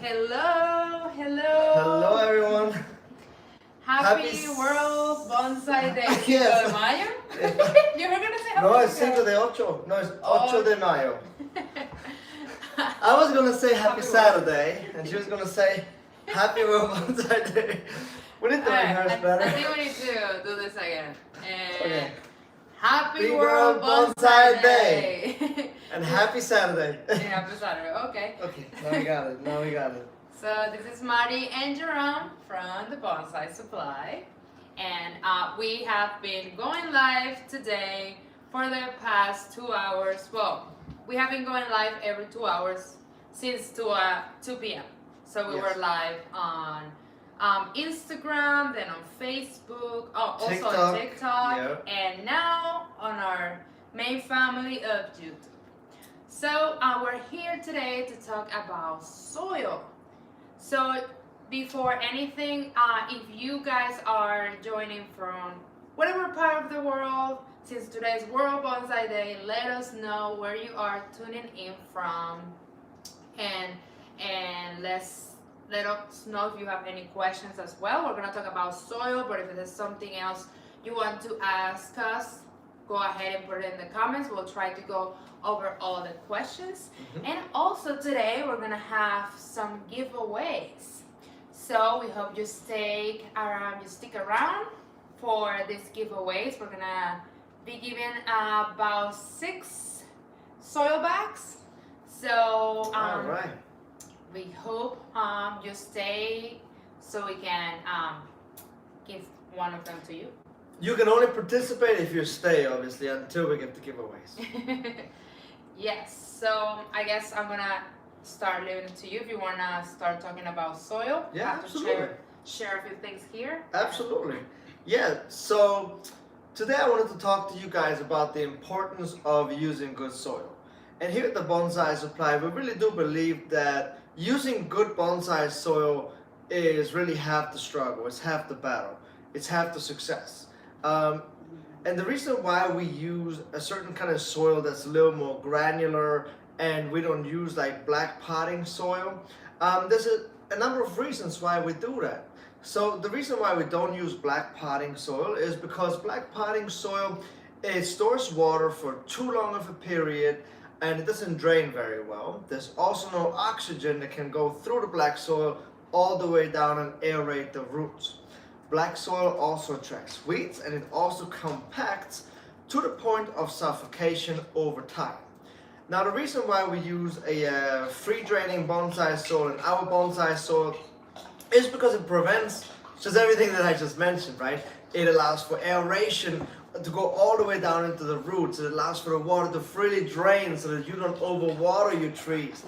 Hello. Hello, everyone. Happy World Bonsai Day. Yes. 5 de Mayo? You were going to say happy No, es 5 de 8. No, es 8 de Mayo. I was going to say happy Saturday, and she was going to say Happy World Bonsai Day. We need to rehearse better. I think we need to do this again. Okay. Happy World Bonsai Day. And happy Saturday. Happy Saturday. Okay. Okay, now we got it. So this is Marty and Jerome from the Bonsai Supply, and we have been going live today for the past 2 hours. Well, we have been going live every 2 hours since 2 p.m. So we were live on Instagram, then on Facebook, also on TikTok, and now on our main family of YouTube. So we're here today to talk about soil. So before anything, if you guys are joining from whatever part of the world, since today's World Bonsai Day, let us know where you are tuning in from, and let us know if you have any questions as well. We're gonna talk about soil, but if there's something else you want to ask us, go ahead and put it in the comments. We'll try to go over all the questions. And also today we're gonna have some giveaways. So we hope you stick around for these giveaways. We're gonna be giving about 6 soil bags. So all right. We hope you stay so we can give one of them to you. You can only participate if you stay, obviously, until we get the giveaways. Yes, so I guess I'm gonna start leaving it to you if you wanna start talking about soil. Yeah, absolutely. Share a few things here. Absolutely. Yeah, so today I wanted to talk to you guys about the importance of using good soil. And here at the Bonsai Supply, we really do believe that using good bonsai soil is really half the struggle, it's half the battle, it's half the success. And the reason why we use a certain kind of soil that's a little more granular and we don't use like black potting soil, there's a number of reasons why we do that. So the reason why we don't use black potting soil is because black potting soil, it stores water for too long of a period and it doesn't drain very well. There's also no oxygen that can go through the black soil all the way down and aerate the roots. Black soil also attracts weeds and it also compacts to the point of suffocation over time. Now the reason why we use a free draining bonsai soil in our bonsai soil is because it prevents just everything that I just mentioned, right? It allows for aeration to go all the way down into the roots. It allows for the water to freely drain so that you don't overwater your trees.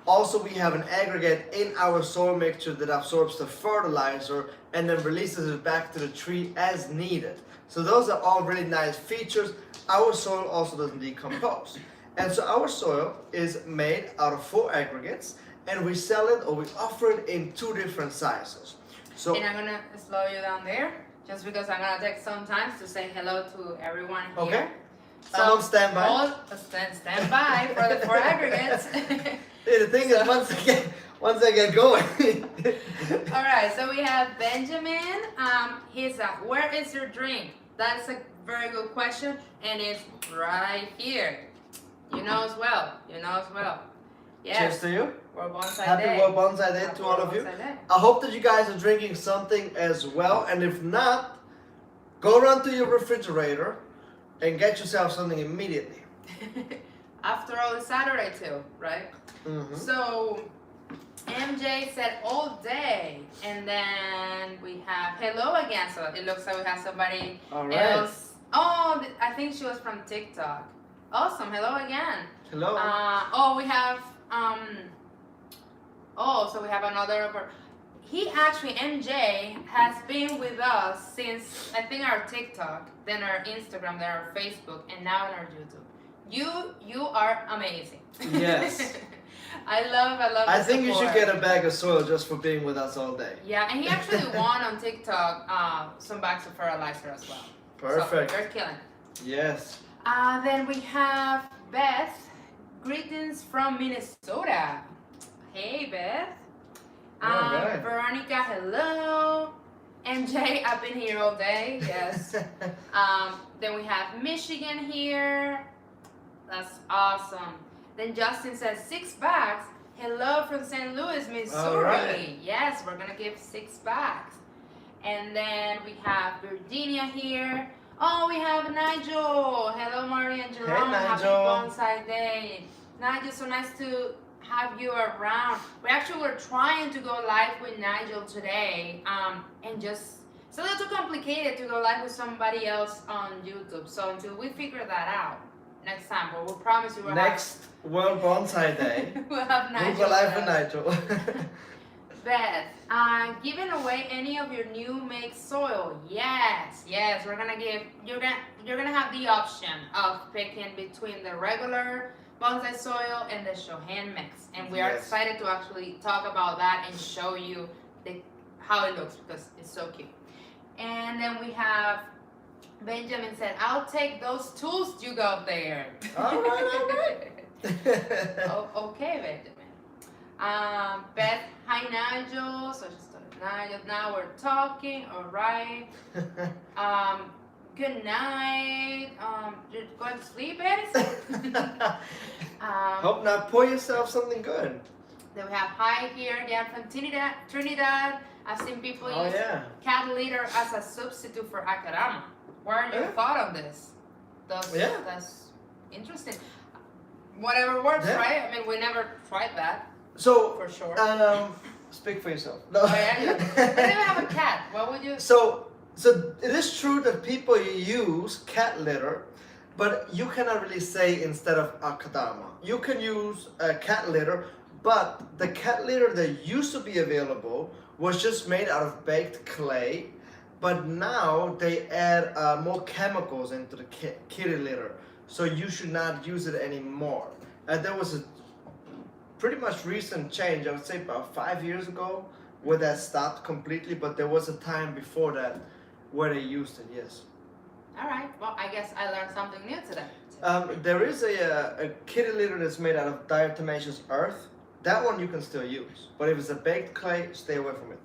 Also, we have an aggregate in our soil mixture that absorbs the fertilizer and then releases it back to the tree as needed. So those are all really nice features. Our soil also doesn't decompose. And so our soil is made out of 4 aggregates and we sell it or we offer it in 2 different sizes. So, and I'm gonna slow you down there just because I'm gonna take some time to say hello to everyone here. Okay. So I'm on standby. Stand by for the 4 aggregates. The thing is, once I get going. All right, so we have Benjamin. He's where is your drink? That's a very good question, and it's right here. You know as well. Yes. Cheers to you. World Bonsai Happy Day. World Bonsai Day to all of you. I hope that you guys are drinking something as well, and if not, go run to your refrigerator and get yourself something immediately. After all, it's Saturday too, right? So MJ said all day, and then we have hello again. So it looks like we have somebody else. Oh, I think she was from TikTok. Awesome, hello again. Hello. We have so we have another. He actually, MJ, has been with us since I think our TikTok, then our Instagram, then our Facebook, and now on our YouTube. You are amazing. Yes. I love I think you should get a bag of soil just for being with us all day. Yeah, and he actually won on TikTok some bags of fertilizer as well. Perfect. So you're killing. Yes. Then we have Beth. Greetings from Minnesota. Hey, Beth. Alright. Veronica, hello. MJ, I've been here all day. Yes. Then we have Michigan here. That's awesome. Then Justin says 6 bags. Hello from St. Louis, Missouri. Alright. Yes, we're gonna give 6 bags. And then we have Virginia here. Oh, we have Nigel. Hello, Marty and Jerome. Happy Nigel. Bonsai Day. Nigel, so nice to have you around. We actually were trying to go live with Nigel today, and just it's a little too complicated to go live with somebody else on YouTube. So until we figure that out next time, but we'll promise you we'll Next World Bonsai Day. we'll have Nigel. We'll go live with with us. Nigel. Beth, giving away any of your new make soil? Yes, we're gonna give. You're gonna have the option of picking between the regular bonsai soil and the Shohan mix, and we are Yes. excited to actually talk about that and show you how it looks because it's so cute. And then we have Benjamin said, "I'll take those tools you got there." Alright. Oh, okay, Benjamin. Beth, hi Nigel. So just Nigel. Now we're talking. All right. Good night. You're going to sleep, Edison? Hope not. Pour yourself something good. Then we have hi here again from Trinidad. I've seen people Oh use yeah. cat litter as a substitute for akarama. What are your Yeah. thoughts on this? Yeah. That's interesting. Whatever works, Yeah. right? I mean, we never tried that So, for sure. speak for yourself. No. Oh, yeah, you don't even have a cat. What would you? So it is true that people use cat litter, but you cannot really say instead of akadama. You can use cat litter, but the cat litter that used to be available was just made out of baked clay, but now they add more chemicals into the kitty litter, so you should not use it anymore. There was a pretty much recent change, I would say about 5 years ago, where that stopped completely, but there was a time before that where they used it, yes. All right. Well, I guess I learned something new today. There is a kitty litter that's made out of diatomaceous earth. That one you can still use, but if it's a baked clay, stay away from it.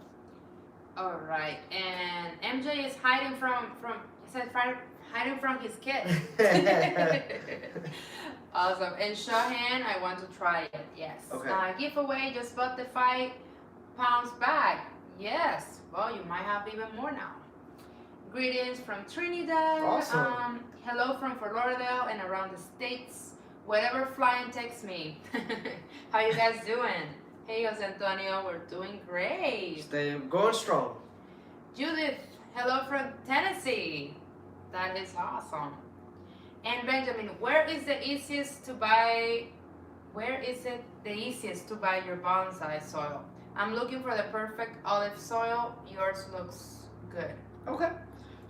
All right. And MJ is hiding from he said hiding from his kid. Awesome. And Shohan, I want to try it. Yes. Okay. Giveaway. Just bought the 5 pounds bag. Yes. Well, you might have even more now. Greetings from Trinidad. Awesome. Hello from Fort Lauderdale and around the states. Whatever flying takes me. How you guys doing? Hey, Jose Antonio, we're doing great. Stay going strong. Judith, hello from Tennessee. That is awesome. And Benjamin, where is it the easiest to buy your bonsai soil? I'm looking for the perfect olive soil. Yours looks good. Okay.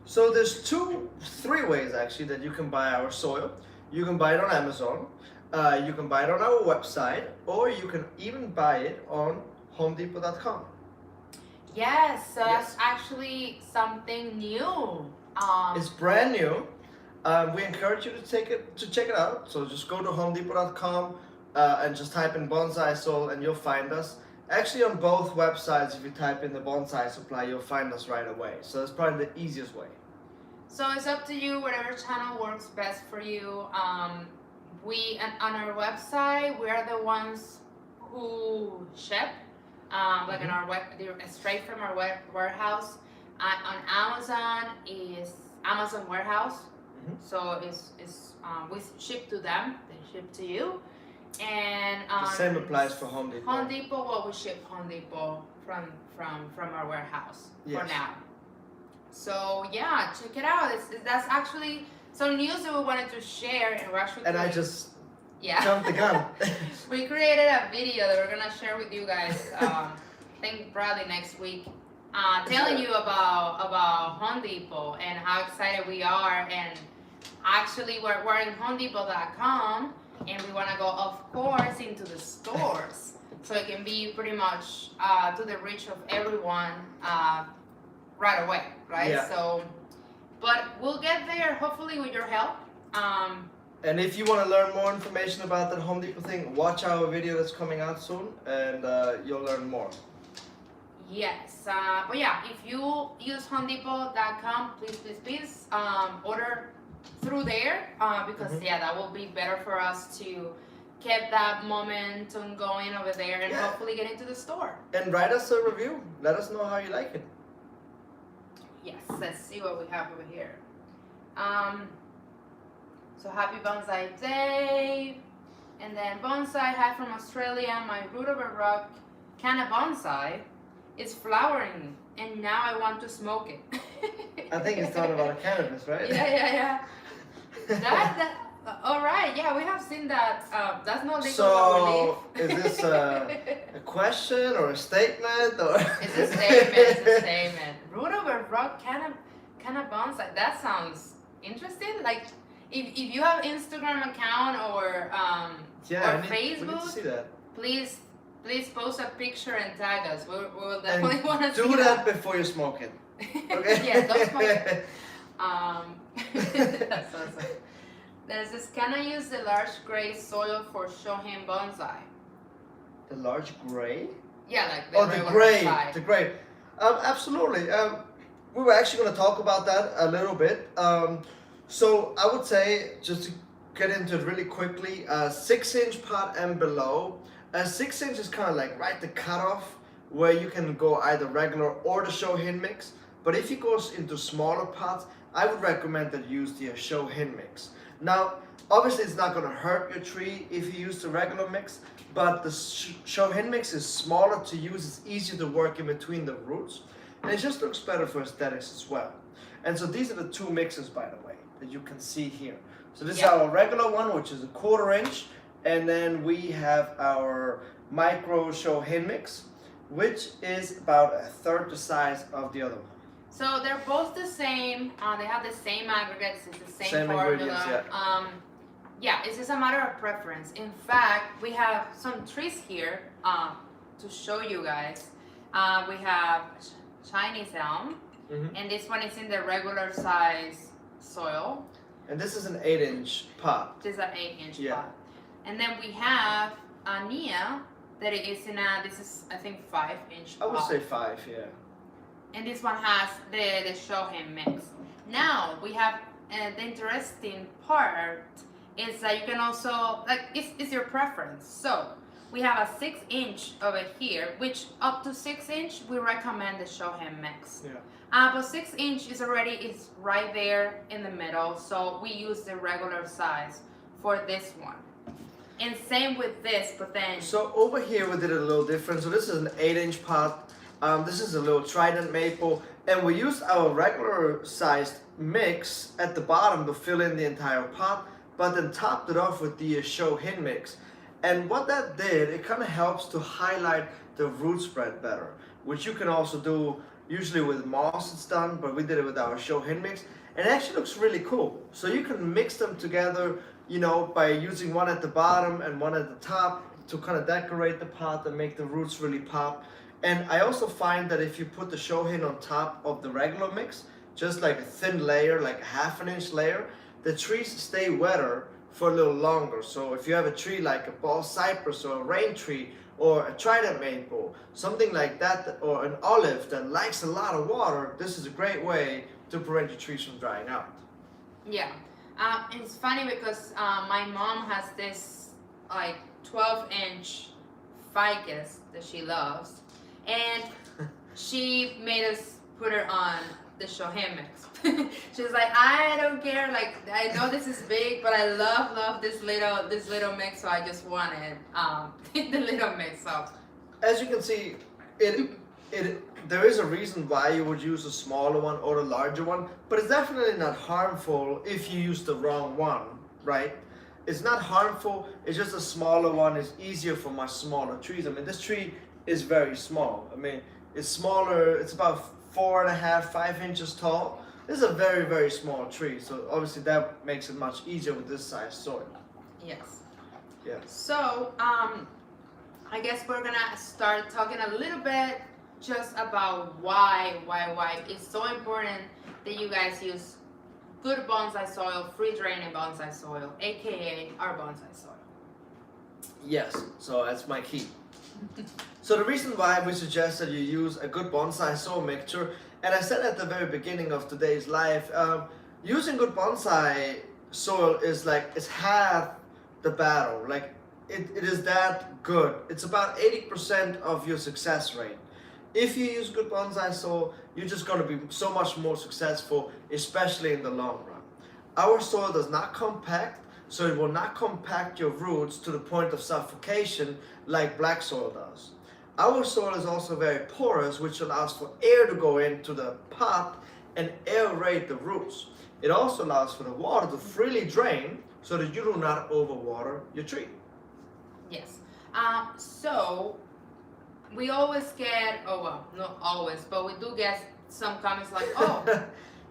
So there's 3 ways actually that you can buy our soil. You can buy it on Amazon, you can buy it on our website, or you can even buy it on HomeDepot.com. Yes, so that's actually something new. It's brand new. We encourage you to check it out. So just go to HomeDepot.com and just type in bonsai soil and you'll find us. Actually, on both websites, if you type in the Bonsai Supply, you'll find us right away. So it's probably the easiest way. So it's up to you, whatever channel works best for you. We on our website, we are the ones who ship, like on our straight from our warehouse. On Amazon is Amazon warehouse, so it's we ship to them, they ship to you, and The same applies for Home Depot. Home Depot, well, we ship Home Depot from our warehouse for now. So yeah, check it out. That's actually some news that we wanted to share, and we're actually And I just yeah jumped the gun. we created a video that we're gonna share with you guys. I think probably next week, telling you about Home Depot and how excited we are. And actually, we're in HomeDepot.com, and we want to go, of course, into the stores, so it can be pretty much to the reach of everyone right away, right? Yeah. So, but we'll get there hopefully with your help. And if you want to learn more information about that Home Depot thing, watch our video that's coming out soon, and you'll learn more. Yes, but yeah, if you use HomeDepot.com, please order through there because yeah, that will be better for us to keep that momentum going over there and hopefully get into the store. And write us a review. Let us know how you like it. Yes, let's see what we have over here. So happy Bonsai Day, and then Bonsai hat from Australia. My root of a rock canna bonsai is flowering, and now I want to smoke it. I think it's talking about cannabis, right? Yeah. All right. Yeah, we have seen that. That's not legal. So, is this a question or a statement or? It's a statement. It's a statement. Root of a rock canna bonsai. That sounds interesting. Like, if you have Instagram account or Facebook, we need to see that. Please post a picture and tag us. We'll definitely want to see do that before you smoke it. Okay? Yeah, don't smoke it. That's awesome. There's this, can I use the large gray soil for Shohin bonsai? The large gray? Yeah, like the the gray. Absolutely. We were actually going to talk about that a little bit. So I would say, just to get into it really quickly, 6-inch pot and below. 6 inch is kind of like right the cutoff where you can go either regular or the Shohin mix. But if you go into smaller pots, I would recommend that you use the Shohin mix. Now, obviously it's not going to hurt your tree if you use the regular mix, but the Shohin mix is smaller to use, it's easier to work in between the roots, and it just looks better for aesthetics as well. And so these are the two mixes, by the way, that you can see here. So this is our regular one, which is a 1/4 inch, and then we have our micro Shohin mix, which is about 1/3 the size of the other one. So they're both the same. They have the same aggregates. It's the same formula. Yeah, it's just a matter of preference. In fact, we have some trees here to show you guys. We have Chinese elm, and this one is in the regular size soil. And this is an 8-inch pot. This is an 8-inch pot. And then we have a Nia that is in a, this is I think 5-inch pot. I would say 5, yeah. And this one has the Shohin mix. Now we have the interesting part is that you can also, like, it's your preference. So we have a 6-inch over here, which up to 6-inch we recommend the Shohin mix. Yeah. But 6-inch is right there in the middle, so we use the regular size for this one. And same with this, but then. So over here we did it a little different. So this is an 8-inch pot. This is a little Trident Maple, and we used our regular sized mix at the bottom to fill in the entire pot, but then topped it off with the Shohin mix. And what that did, it kind of helps to highlight the root spread better, which you can also do usually with moss. It's done, but we did it with our Shohin mix, and it actually looks really cool. So you can mix them together, you know, by using one at the bottom and one at the top to kind of decorate the pot and make the roots really pop. And I also find that if you put the Shohin on top of the regular mix, just like a thin layer, like a 1/2 inch layer, the trees stay wetter for a little longer. So if you have a tree like a ball cypress or a rain tree or a Trident Maple, something like that, or an olive that likes a lot of water, this is a great way to prevent your trees from drying out. Yeah, it's funny because my mom has this like 12-inch ficus that she loves, and she made us put her on the Shohin mix. She's like, I don't care, like I know this is big, but I love this little mix, so I just wanted the little mix. So as you can see, there is a reason why you would use a smaller one or a larger one, but it's definitely not harmful if you use the wrong one, right? It's not harmful, it's just a smaller one is easier for much smaller trees. I mean, this tree is very small. I mean, it's smaller, it's about 4.5, 5 inches tall. This is a very, very small tree, so obviously that makes it much easier with this size soil. yes. Yeah. So I guess we're gonna start talking a little bit just about why it's so important that you guys use good bonsai soil, free draining bonsai soil, aka our bonsai soil. Yes, so that's my key. So the reason why we suggest that you use a good bonsai soil mixture, and I said at the very beginning of today's live, using good bonsai soil is like, it's half the battle. Like it is that good. It's about 80% of your success rate. If you use good bonsai soil, you're just going to be so much more successful, especially in the long run. Our soil does not compact, so it will not compact your roots to the point of suffocation like black soil does. Our soil is also very porous, which allows for air to go into the pot and aerate the roots. It also allows for the water to freely drain so that you do not overwater your tree. Yes. So we always get, oh well, not always, but we do get some comments like, oh,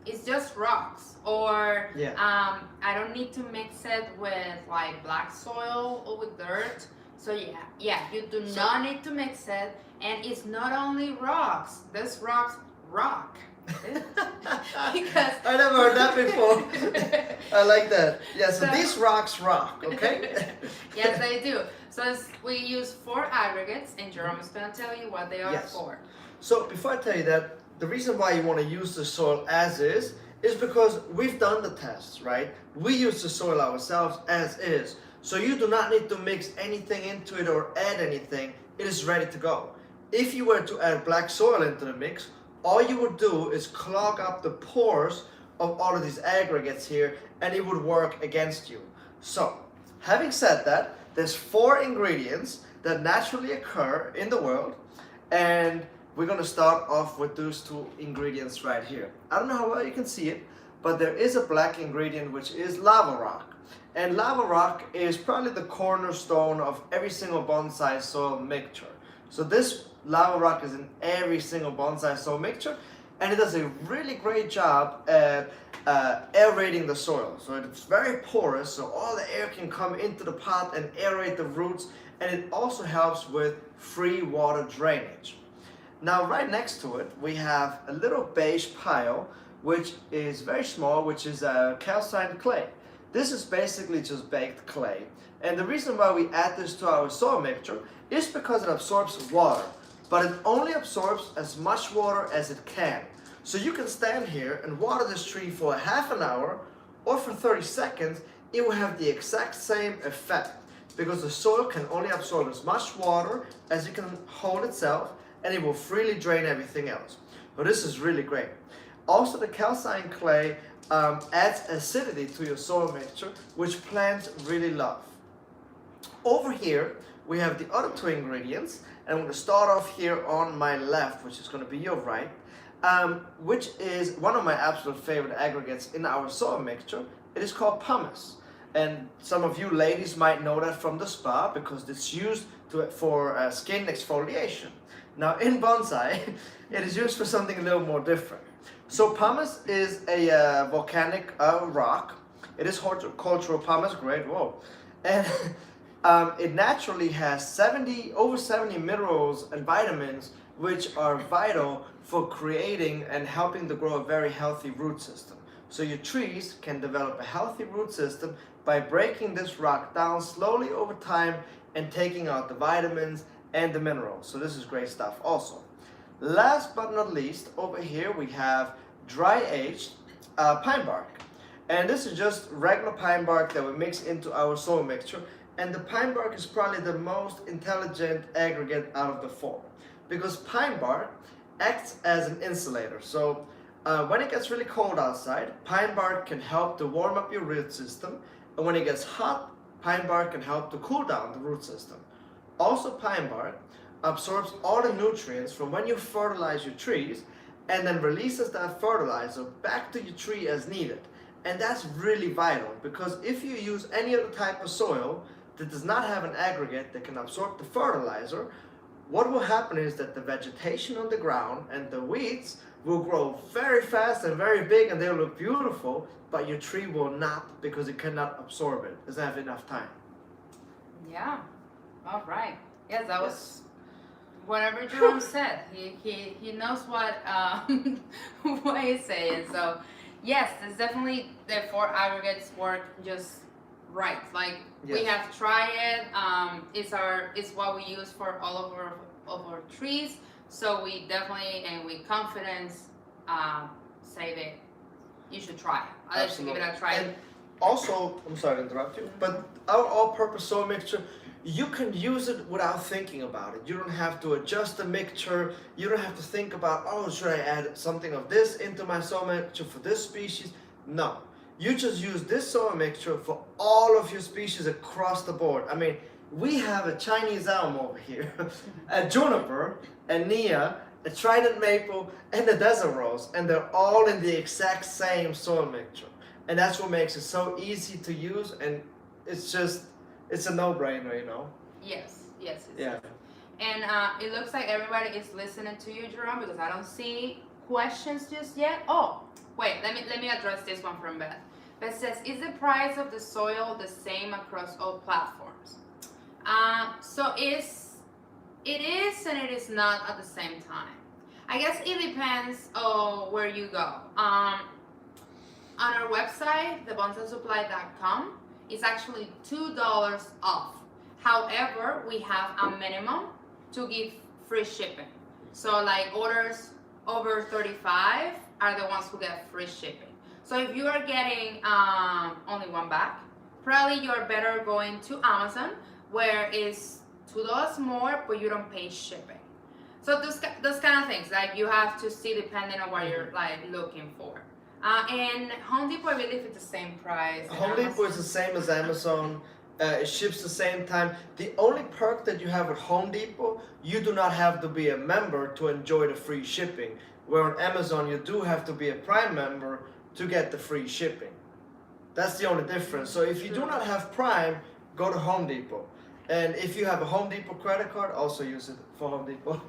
it's just rocks, or Yeah. I don't need to mix it with like black soil or with dirt. So yeah, you do not need to mix it, and it's not only rocks. This rocks rock. Because I never heard that before. I like that. Yeah, so So- these rocks rock, okay? Yes, they do. So we use 4 aggregates, and Jerome is going to tell you what they are Yes. for. So before I tell you that, the reason why you want to use the soil as is because we've done the tests, right? We use the soil ourselves as is. So you do not need to mix anything into it or add anything. It is ready to go. If you were to add black soil into the mix, all you would do is clog up the pores of all of these aggregates here, and it would work against you. So, having said that, there's 4 ingredients that naturally occur in the world, and we're gonna start off with those 2 ingredients right here. I don't know how well you can see it, but there is a black ingredient which is lava rock. And lava rock is probably the cornerstone of every single bonsai soil mixture. So this lava rock is in every single bonsai soil mixture, and it does a really great job at aerating the soil. So it's very porous, so all the air can come into the pot and aerate the roots, and it also helps with free water drainage. Now right next to it, we have a little beige pile, which is very small, which is calcite clay. This is basically just baked clay. And the reason why we add this to our soil mixture is because it absorbs water, but it only absorbs as much water as it can. So you can stand here and water this tree for half an hour or for 30 seconds, it will have the exact same effect because the soil can only absorb as much water as it can hold itself, and it will freely drain everything else. So this is really great. Also, the calcite clay adds acidity to your soil mixture, which plants really love. Over here, we have the other 2 ingredients, and I'm going to start off here on my left, which is going to be your right, which is one of my absolute favorite aggregates in our soil mixture. It is called pumice. And some of you ladies might know that from the spa because it's used for skin exfoliation. Now in bonsai, it is used for something a little more different. So pumice is a volcanic rock. It is horticultural pumice grade, whoa. And it naturally has over 70 minerals and vitamins which are vital for creating and helping to grow a very healthy root system. So your trees can develop a healthy root system by breaking this rock down slowly over time and taking out the vitamins and the minerals. So this is great stuff also. Last but not least, over here we have dry aged pine bark. And this is just regular pine bark that we mix into our soil mixture. And the pine bark is probably the most intelligent aggregate out of the 4. Because pine bark acts as an insulator. So when it gets really cold outside, pine bark can help to warm up your root system. And when it gets hot, pine bark can help to cool down the root system. Also, pine bark absorbs all the nutrients from when you fertilize your trees and then releases that fertilizer back to your tree as needed. And that's really vital because if you use any other type of soil that does not have an aggregate that can absorb the fertilizer, what will happen is that the vegetation on the ground and the weeds will grow very fast and very big and they'll look beautiful, but your tree will not because it cannot absorb it. It doesn't have enough time. Yeah. All right. Yes, that was whatever Jerome said. He knows what what he's saying. So Yes, it's definitely the 4 aggregates work just right. Like we Yes. have tried it. It's what we use for all of our trees. So we definitely and with confidence say that you should try it. I'll let you give it a try. And also, I'm sorry to interrupt you, but our all-purpose soil mixture, you can use it without thinking about it. You don't have to adjust the mixture. You don't have to think about, oh, should I add something of this into my soil mixture for this species? No. You just use this soil mixture for all of your species across the board. I mean, we have a Chinese elm over here, a juniper, a nia, a Trident Maple, and a desert rose, and they're all in the exact same soil mixture. And that's what makes it so easy to use, and it's a no-brainer, you know? Yes. Yeah. And it looks like everybody is listening to you, Jerome, because I don't see questions just yet. Oh, wait, let me address this one from Beth. Beth says, is the price of the soil the same across all platforms? So it is and it is not at the same time. I guess it depends on where you go. On our website, thebonsaiSupply.com, it's actually $2 off. However, we have a minimum to give free shipping. So like orders over 35 are the ones who get free shipping. So if you are getting only one bag, probably you're better going to Amazon, where it's $2 more, but you don't pay shipping. So those kind of things, like you have to see depending on what you're like looking for. And Home Depot, I believe it's the same price. Home Depot is the same as Amazon. It ships the same time. The only perk that you have at Home Depot, you do not have to be a member to enjoy the free shipping. Where on Amazon, you do have to be a Prime member to get the free shipping. That's the only difference. So if you do not have Prime, go to Home Depot. And if you have a Home Depot credit card, also use it for Home Depot.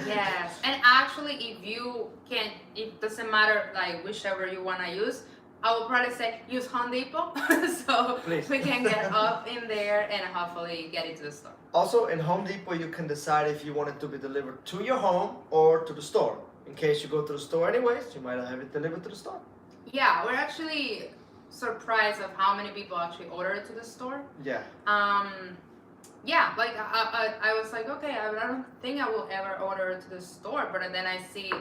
Yes, and actually, if you can, it doesn't matter like whichever you want to use. I would probably say use Home Depot, so Please. we can get up in there and hopefully get it to the store. Also, in Home Depot, you can decide if you want it to be delivered to your home or to the store. In case you go to the store anyways, you might have it delivered to the store. Yeah, we're actually surprised of how many people actually order it to the store. Yeah. Yeah, like I was like, okay, I don't think I will ever order it to the store, but then I see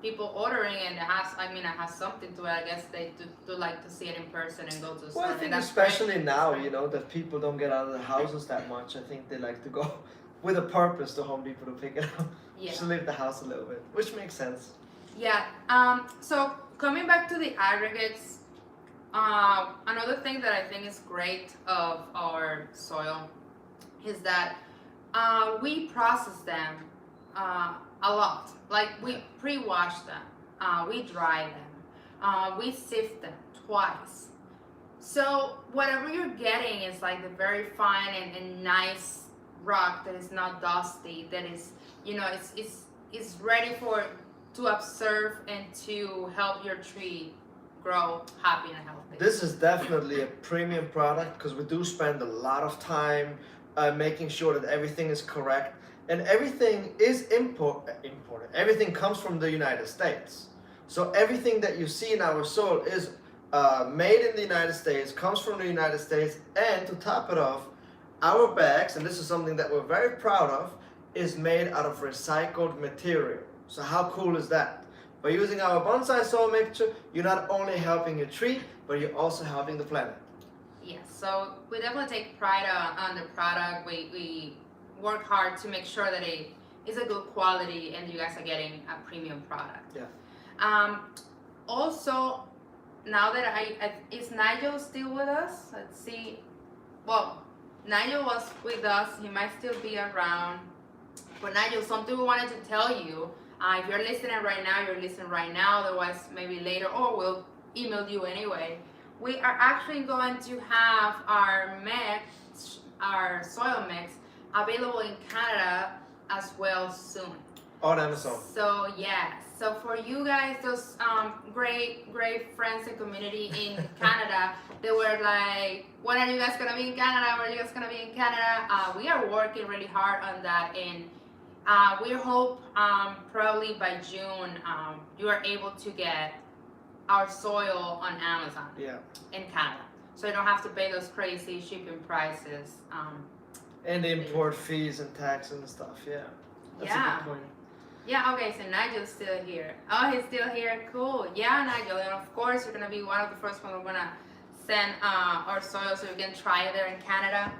people ordering and it has something to it. I guess they do like to see it in person and go to the store. Well, I think and that's especially great. now, you know, that people don't get out of the houses that much. I think they like to go with a purpose to Home Depot to pick it up. Yeah. Just leave the house a little bit, which makes sense. Yeah. So coming back to the aggregates, another thing that I think is great of our soil is that we process them a lot. Like we pre-wash them, we dry them, we sift them twice. So whatever you're getting is like the very fine and nice rock that is not dusty, that is, you know, it's ready to observe and to help your tree grow happy and healthy. This is definitely a premium product because we do spend a lot of time making sure that everything is correct, and everything is imported. Everything comes from the United States. So everything that you see in our soil is made in the United States, comes from the United States, and to top it off, our bags, and this is something that we're very proud of, is made out of recycled material. So how cool is that? By using our bonsai soil mixture, you're not only helping your tree, but you're also helping the planet. Yes, so we definitely take pride on the product. We work hard to make sure that it is a good quality and you guys are getting a premium product. Yeah. Also, now that is Nigel still with us? Let's see. Well, Nigel was with us. He might still be around. But Nigel, something we wanted to tell you. If you're listening right now, you're listening right now. Otherwise, maybe later, or we'll email you anyway. We are actually going to have our mix, our soil mix, available in Canada as well soon. On Amazon. So yes, so for you guys, those great friends and community in Canada, they were like, when are you guys gonna be in Canada? When are you guys gonna be in Canada? We are working really hard on that, and we hope probably by June you are able to get our soil on Amazon Yeah. in Canada. So you don't have to pay those crazy shipping prices. And the import fees and taxes and stuff. Yeah. That's a Yeah. good point. Yeah, okay, so Nigel's still here. Oh, he's still here. Cool. Yeah, Nigel. And of course, you're going to be one of the first ones we're going to send our soil so you can try it there in Canada.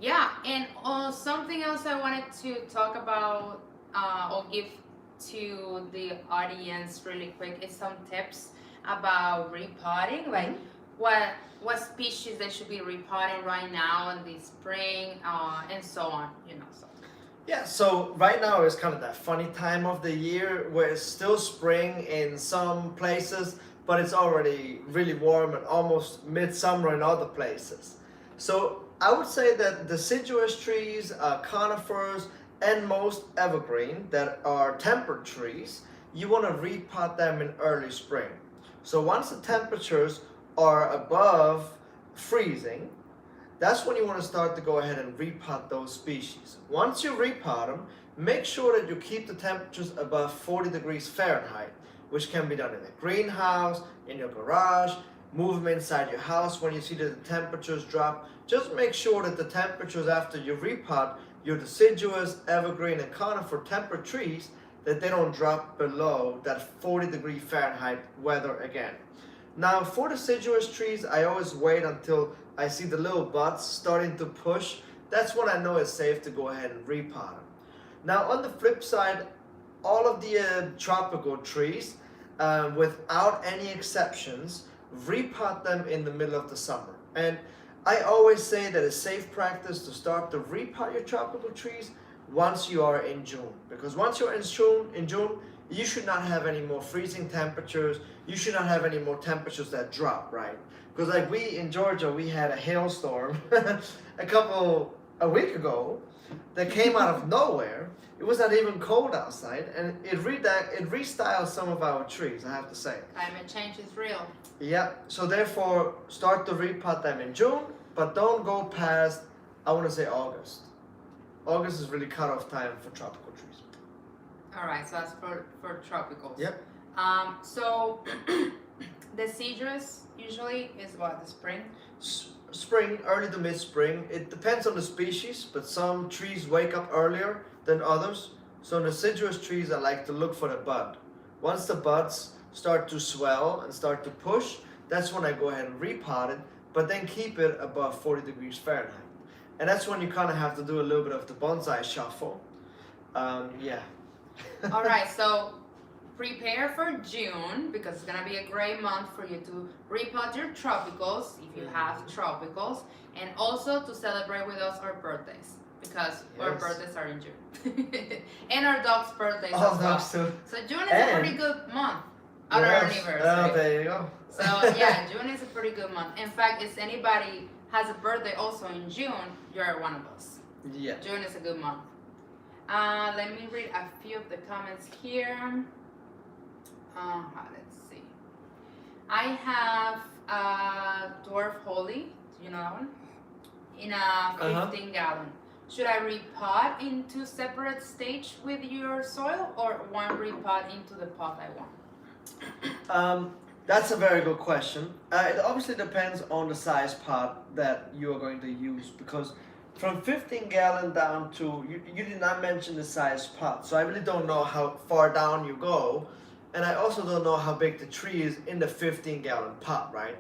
Yeah, and something else I wanted to talk about or give to the audience really quick is some tips about repotting. Like what species they should be repotting right now in the spring and so on, you know. So. Yeah, so right now is kind of that funny time of the year where it's still spring in some places, but it's already really warm and almost midsummer in other places. So I would say that deciduous trees, conifers, and most evergreen that are temperate trees, you want to repot them in early spring. So once the temperatures are above freezing, that's when you want to start to go ahead and repot those species. Once you repot them, make sure that you keep the temperatures above 40 degrees Fahrenheit, which can be done in a greenhouse, in your garage, move them inside your house when you see that the temperatures drop. Just make sure that the temperatures after you repot your deciduous, evergreen, and conifer temperate trees, that they don't drop below that 40 degree Fahrenheit weather again. Now for deciduous trees, I always wait until I see the little buds starting to push. That's when I know it's safe to go ahead and repot them. Now on the flip side, all of the tropical trees, without any exceptions, repot them in the middle of the summer. And I always say that it's safe practice to start to repot your tropical trees once you are in June. Because once you're in June, you should not have any more freezing temperatures. You should not have any more temperatures that drop, right? Because like we in Georgia, we had a hailstorm a week ago that came out of nowhere. It was not even cold outside, and it restyled some of our trees, I have to say. Climate change is real. Yeah, so therefore start to repot them in June, but don't go past, I want to say August. August is really cutoff time for tropical trees. All right, so that's for tropicals. Yep. So deciduous usually is what, the spring? Spring, early to mid-spring. It depends on the species, but some trees wake up earlier than others. So in deciduous trees, I like to look for the bud. Once the buds start to swell and start to push, that's when I go ahead and repot it, but then keep it above 40 degrees Fahrenheit. And that's when you kind of have to do a little bit of the bonsai shuffle. Yeah. All right, so prepare for June because it's gonna be a great month for you to repot your tropicals if you have tropicals, and also to celebrate with us our birthdays because our birthdays are in June, and our dog's birthdays as well. Dogs too. So June is a pretty good month. Our anniversary. Oh, there you go. So yeah, June is a pretty good month. In fact, if anybody has a birthday also in June, you're one of us. Yeah. June is a good month. Let me read a few of the comments here. Let's see. I have Dwarf Holy. Do you know that one? In a 15 gallon. Should I repot in two separate stages with your soil, or one repot into the pot I want? That's a very good question. It obviously depends on the size pot that you are going to use, because from 15 gallon down to, you did not mention the size pot, so I really don't know how far down you go, and I also don't know how big the tree is in the 15 gallon pot, right?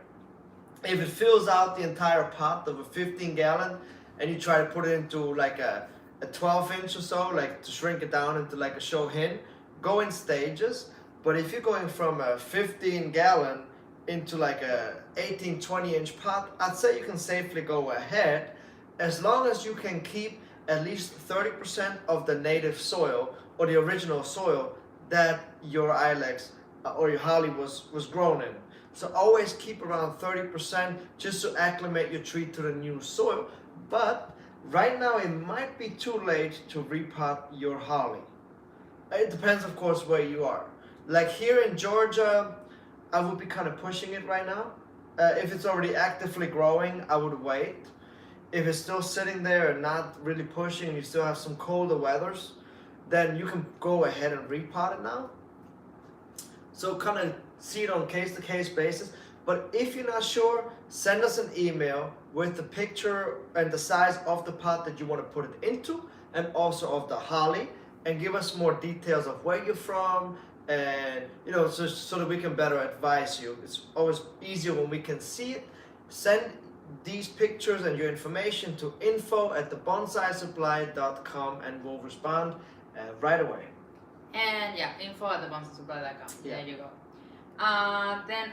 If it fills out the entire pot of a 15 gallon and you try to put it into like a 12 inch or so, like to shrink it down into like a show hen, go in stages. But if you're going from a 15 gallon into like a 18, 20 inch pot, I'd say you can safely go ahead, as long as you can keep at least 30% of the native soil or the original soil that your ilex or your holly was grown in. So always keep around 30% just to acclimate your tree to the new soil. But right now it might be too late to repot your holly. It depends, of course, where you are. Like here in Georgia, I would be kind of pushing it right now. If it's already actively growing, I would wait. If it's still sitting there and not really pushing and you still have some colder weathers, then you can go ahead and repot it now. So kind of see it on case-to-case basis. But if you're not sure, send us an email with the picture and the size of the pot that you want to put it into, and also of the holly, and give us more details of where you're from, and so that we can better advise you. It's always easier when we can see it. Send these pictures and your information to info@thebonsaisupply.com, and we'll respond right away. And yeah, info@thebonsaisupply.com. Yeah. There you go. Then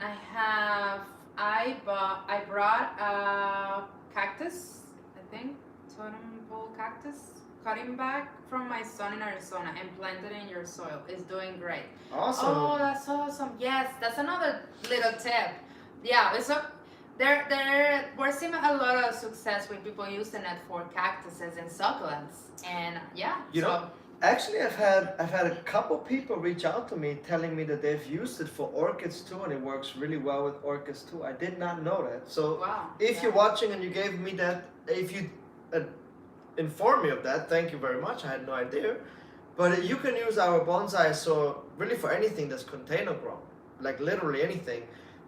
I brought a cactus, I think, totem pole cactus, cutting back from my son in Arizona and planted it in your soil. It's doing great. Awesome. Oh, that's awesome. Yes, that's another little tip. Yeah, we're seeing a lot of success with people using it for cactuses and succulents. And yeah, Actually, I've had a couple people reach out to me telling me that they've used it for orchids too, and it works really well with orchids too. I did not know that. So wow, if you're watching and you gave me that, if you informed me of that, thank you very much. I had no idea. But you can use our bonsai soil really for anything that's container grown, like literally anything.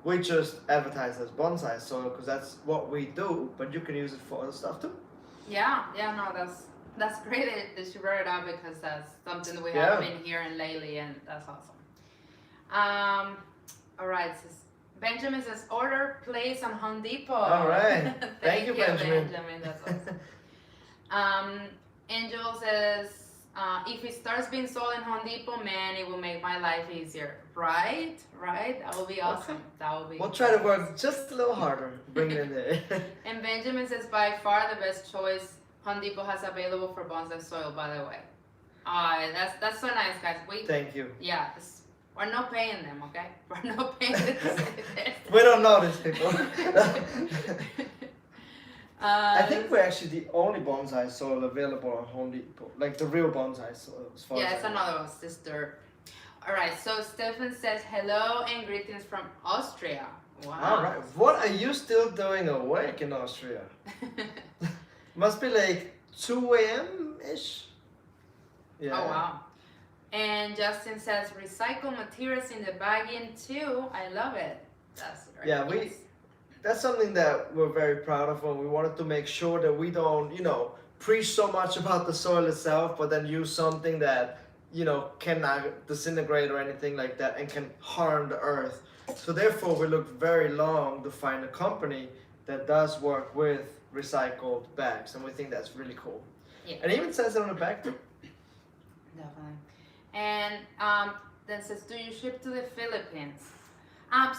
We just advertise as bonsai soil because that's what we do, but you can use it for other stuff too. Yeah, no, that's great that you brought it up, because that's something that we have been hearing lately, and that's awesome. All right, Benjamin says order place on Home Depot. All right, thank you, Benjamin. That's awesome. Angel says if it starts being sold in Home Depot, man, it will make my life easier. Right? That will be awesome. Okay. That will be. We'll try to work just a little harder. Bring it in there. And Benjamin says by far the best choice Home Depot has available for bonsai soil, by the way. That's so nice, guys. Thank you. Yeah, we're not paying them, okay? We're not paying them to say this. We don't know these people. I think we're actually the only bonsai soil available on Home Depot, like the real bonsai soil. Yeah, it's another one, this dirt. All right, so Stefan says hello and greetings from Austria. Wow. All right, what are you still doing awake in Austria? Must be like 2 a.m.-ish. Yeah. Oh, wow. And Justin says, recycle materials in the bagging too. I love it. That's right. Yeah, that's something that we're very proud of, and we wanted to make sure that we don't, preach so much about the soil itself, but then use something that, cannot disintegrate or anything like that and can harm the earth. So therefore, we looked very long to find a company that does work with recycled bags, and we think that's really cool. Yeah. And it even says it on the back too. Definitely. And then says, do you ship to the Philippines?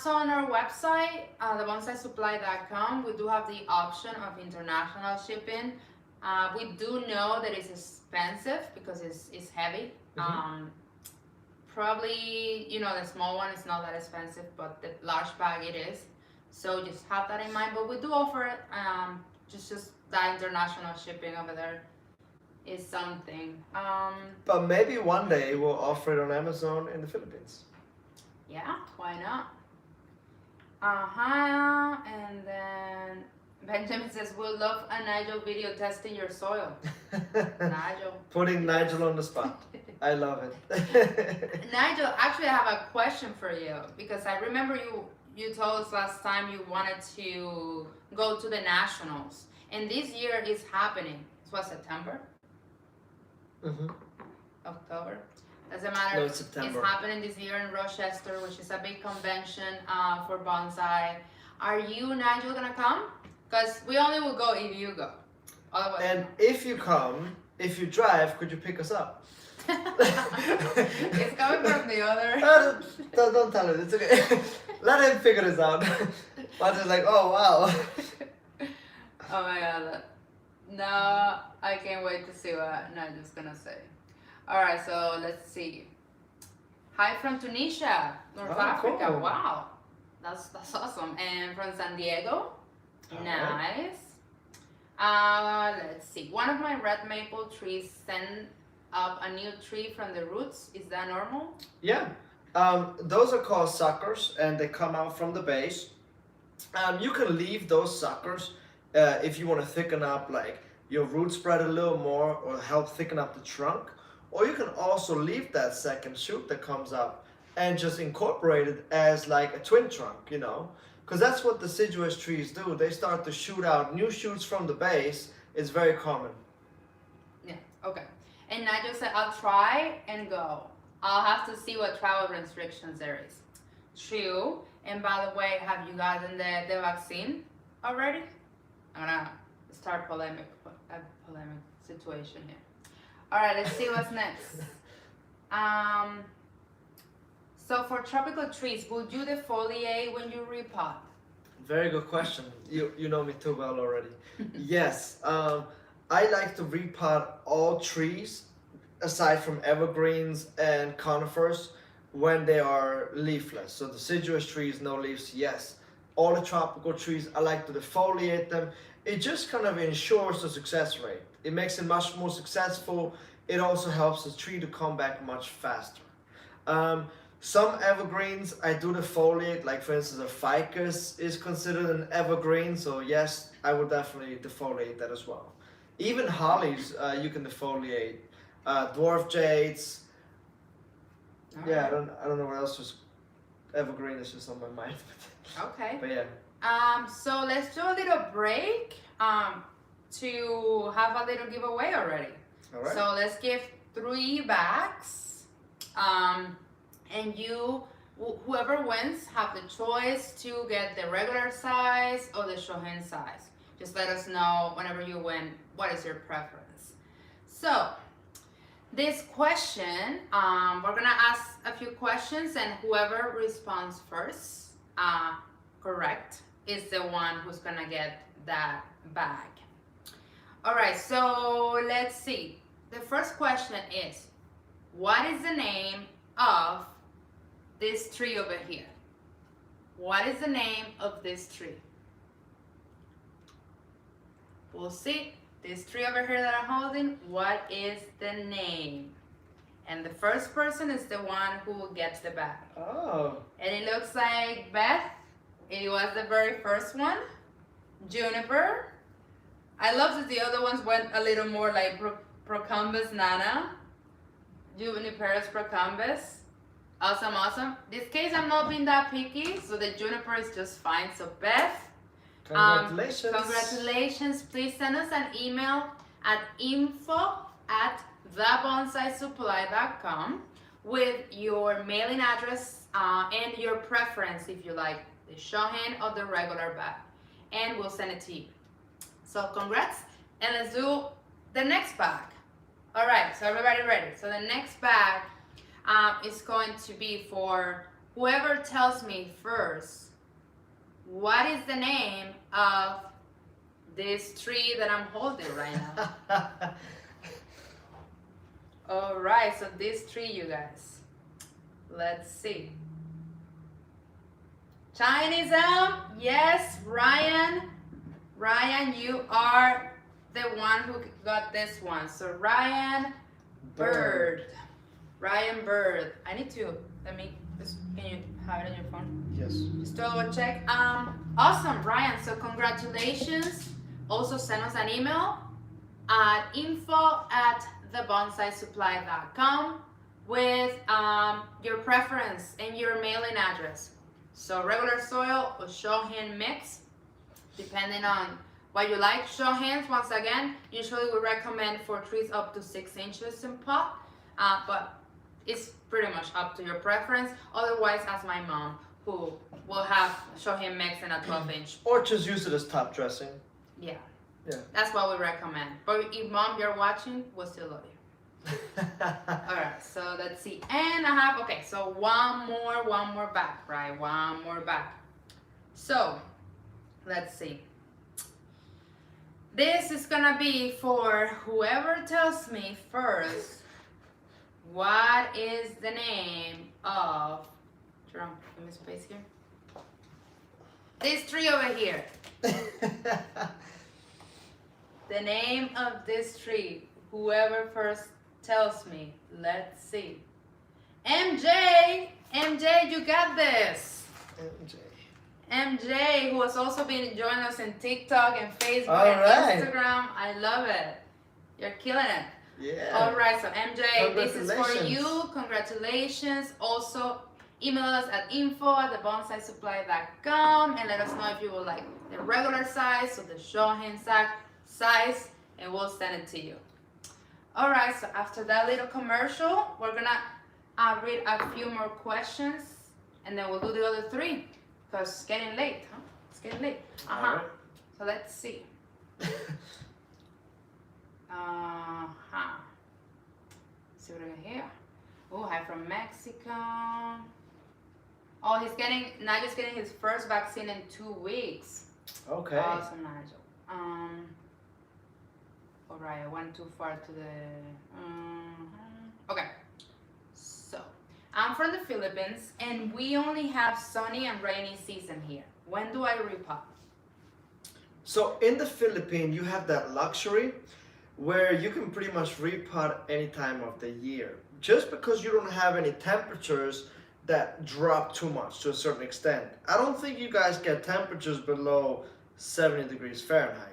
So on our website, thebonsaisupply.com, we do have the option of international shipping. We do know that it's expensive because it's heavy. Mm-hmm. Probably, the small one is not that expensive, but the large bag it is. So just have that in mind. But we do offer it. Just that international shipping over there is something. But maybe one day we'll offer it on Amazon in the Philippines. Yeah, why not? And then Benjamin says, we'll love a Nigel video testing your soil. Nigel. Putting Nigel on the spot. I love it. Nigel, actually I have a question for you, because I remember you told us last time you wanted to go to the nationals, and this year is happening. It was September? Mm-hmm. October? Doesn't matter. No, it's September. It's happening this year in Rochester, which is a big convention for bonsai. Are you, Nigel, gonna come? Because we only will go if you go. Otherwise, and if you come, if you drive, could you pick us up? It's coming from the other. Don't tell him. It's okay. Let him figure this out. But it's like, oh wow. Oh my god. No, I can't wait to see what Nigel's gonna say. Alright, so let's see. Hi from Tunisia, North Africa. Cool. Wow. That's awesome. And from San Diego. Nice. Let's see. One of my red maple trees sent up a new tree from the roots. Is that normal? Yeah. Those are called suckers, and they come out from the base. You can leave those suckers if you want to thicken up like your root spread a little more or help thicken up the trunk. Or you can also leave that second shoot that comes up and just incorporate it as like a twin trunk, you know, because that's what deciduous trees do. They start to shoot out new shoots from the base. It's very common. Yeah, okay. And I just said I'll try and go. I'll have to see what travel restrictions there is. True. And by the way, have you gotten the vaccine already? I'm gonna start polemic situation here. All right, let's see what's next. So for tropical trees, would you defoliate when you repot? Very good question. You know me too well already. Yes. I like to repot all trees aside from evergreens and conifers when they are leafless. So deciduous trees, no leaves, yes. All the tropical trees, I like to defoliate them. It just kind of ensures the success rate. It makes it much more successful. It also helps the tree to come back much faster. Some evergreens I do defoliate, like for instance a ficus is considered an evergreen, so yes, I would definitely defoliate that as well. Even hollies you can defoliate. Dwarf jades. Yeah, I don't know what else is evergreen is just on my mind. Okay. But yeah. So let's do a little break to have a little giveaway already. All right. So let's give 3 bags. And whoever wins have the choice to get the regular size or the shohin size. Just let us know whenever you win what is your preference. So this question, we're gonna ask a few questions, and whoever responds first, correct, is the one who's gonna get that bag. All right, so let's see. The first question is, what is the name of this tree over here? What is the name of this tree? We'll see. This tree over here that I'm holding, what is the name? And the first person is the one who will get the bag. Oh. And it looks like Beth, it was the very first one. Juniper. I love that the other ones went a little more like Procumbus nana. Juniperus procumbus. Awesome, awesome. This case I'm not being that picky, so the juniper is just fine. So Beth, Congratulations. Congratulations. Please send us an email at info@thebonsaisupply.com with your mailing address and your preference, if you like the shohin or the regular bag, and we'll send it to you. So congrats, and let's do the next bag. All right, so everybody ready? So the next bag is going to be for whoever tells me first what is the name of this tree that I'm holding right now. All right, so this tree, you guys. Let's see. Chinese elm, yes, Ryan. Ryan, you are the one who got this one. So Ryan Bird. Ryan Bird. I need to, can you have it on your phone? Yes. Just double check. Awesome, Ryan. So congratulations. Also send us an email at info@thebonsaisupply.com with your preference and your mailing address. So regular soil or shohin mix, depending on what you like. Shohins, once again, usually we recommend for trees up to 6 inches in pot, but it's pretty much up to your preference. Otherwise, ask my mom, who will have shohin mix in a 12-inch. Or just use it as top dressing. Yeah. Yeah. That's what we recommend. But if mom, you're watching, we'll still love you. All right, so let's see. And I have, okay, so one more back, right? One more back. So let's see. This is gonna be for whoever tells me first what is the name of, Jerome, give me space here. This tree over here. The name of this tree, whoever first tells me. Let's see. MJ, you got this. MJ, who has also been joining us in TikTok and Facebook and Instagram. I love it. You're killing it. Yeah. All right, so MJ, this is for you. Congratulations. Also, email us at info@thebonsaisupply.com and let us know if you would like the regular size or the Shohin size, and we'll send it to you. Alright, so after that little commercial, we're gonna read a few more questions and then we'll do the other 3 because it's getting late, huh? It's getting late. Alright. So let's see. See what I got here. Oh, hi from Mexico. Oh, he's Nigel's getting his first vaccine in 2 weeks. Okay. Awesome, Nigel. Alright, I went too far to the. Okay. So, I'm from the Philippines, and we only have sunny and rainy season here. When do I repot? So in the Philippines, you have that luxury where you can pretty much repot any time of the year. Just because you don't have any temperatures that drop too much to a certain extent. I don't think you guys get temperatures below 70 degrees Fahrenheit.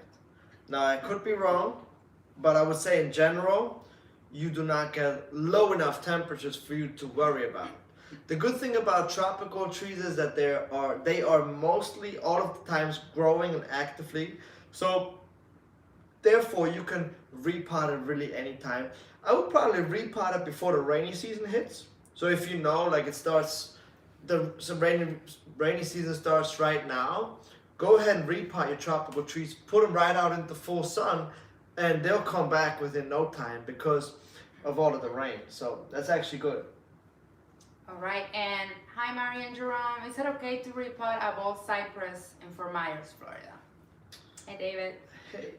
Now, I could be wrong, but I would say in general, you do not get low enough temperatures for you to worry about. The good thing about tropical trees is that they are mostly all of the times growing and actively. So therefore you can repot it really anytime. I would probably repot it before the rainy season hits. So if you know, like rainy season starts right now, go ahead and repot your tropical trees, put them right out into full sun, and they'll come back within no time because of all of the rain. So that's actually good. All right, and hi, Mary and Jerome. Is it okay to repot a bald cypress in Fort Myers, Florida? Hey, David. Hey,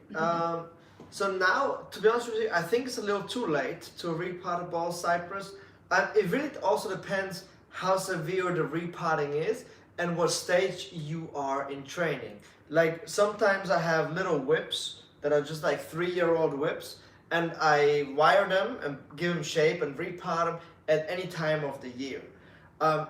so now, to be honest with you, I think it's a little too late to repot a bald cypress. It really also depends how severe the repotting is and what stage you are in training. Like sometimes I have little whips that are just like 3-year-old whips, and I wire them and give them shape and repot them at any time of the year.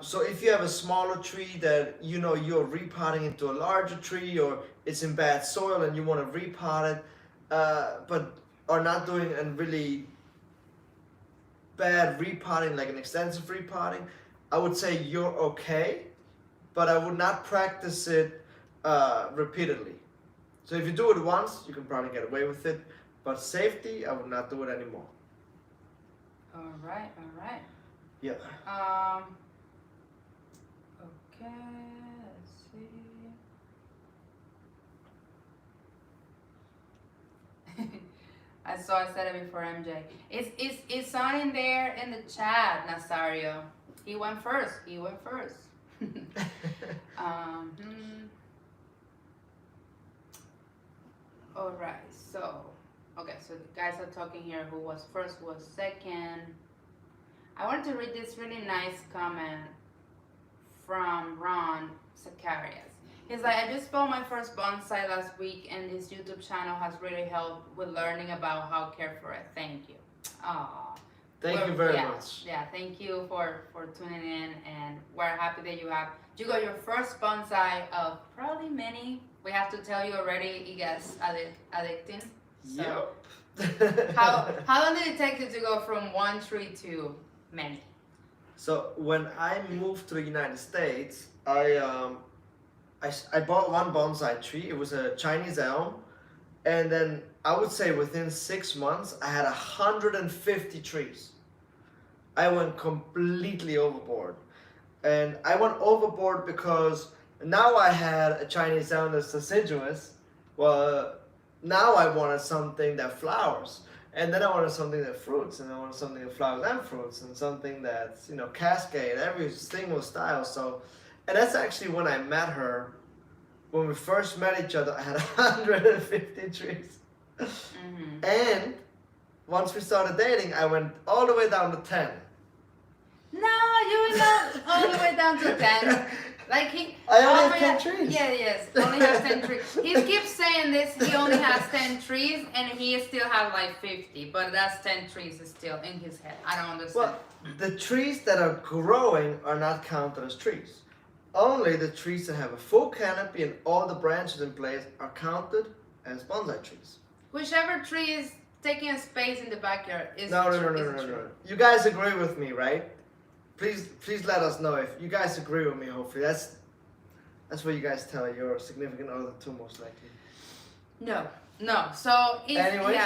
So if you have a smaller tree that you know you're repotting into a larger tree, or it's in bad soil and you want to repot it, but are not doing a really bad repotting, like an extensive repotting, I would say you're okay, but I would not practice it repeatedly. So if you do it once, you can probably get away with it, but safety, I would not do it anymore. All right. Yeah. Okay, let's see. I said it before, MJ. It's on in there in the chat, Nazario. He went first. All right, so the guys are talking here. Who was first? Who was second? I wanted to read this really nice comment from Ron Zacharias. He's like, I just bought my first bonsai last week, and this YouTube channel has really helped with learning about how to care for it. Thank you. Thank you very much. Yeah, thank you for tuning in, and we're happy that you got your first bonsai of probably many. We have to tell you already, it gets addicting. So Yep. how long did it take you to go from one tree to many? So when I moved to the United States, I bought one bonsai tree. It was a Chinese elm, and then I would say within 6 months I had 150 trees. I went completely overboard, and I went overboard because now I had a Chinese elm that's deciduous. Well, now I wanted something that flowers. And then I wanted something that fruits, and I wanted something that flowers and fruits, and something that's, cascade, every single style. So, and that's actually when I met her. When we first met each other, I had 150 trees. Mm-hmm. And once we started dating, I went all the way down to 10. No, you went not all the way down to 10. Like I only have 10 trees. Yeah, yes, only has 10 trees. He keeps saying this. He only has 10 trees, and he still have like 50. But that's 10 trees is still in his head. I don't understand. Well, the trees that are growing are not counted as trees. Only the trees that have a full canopy and all the branches in place are counted as bonsai trees. Whichever tree is taking a space in the backyard is No. You guys agree with me, right? please let us know if you guys agree with me. Hopefully, that's what you guys tell your significant other too, most likely. No. So Anyways.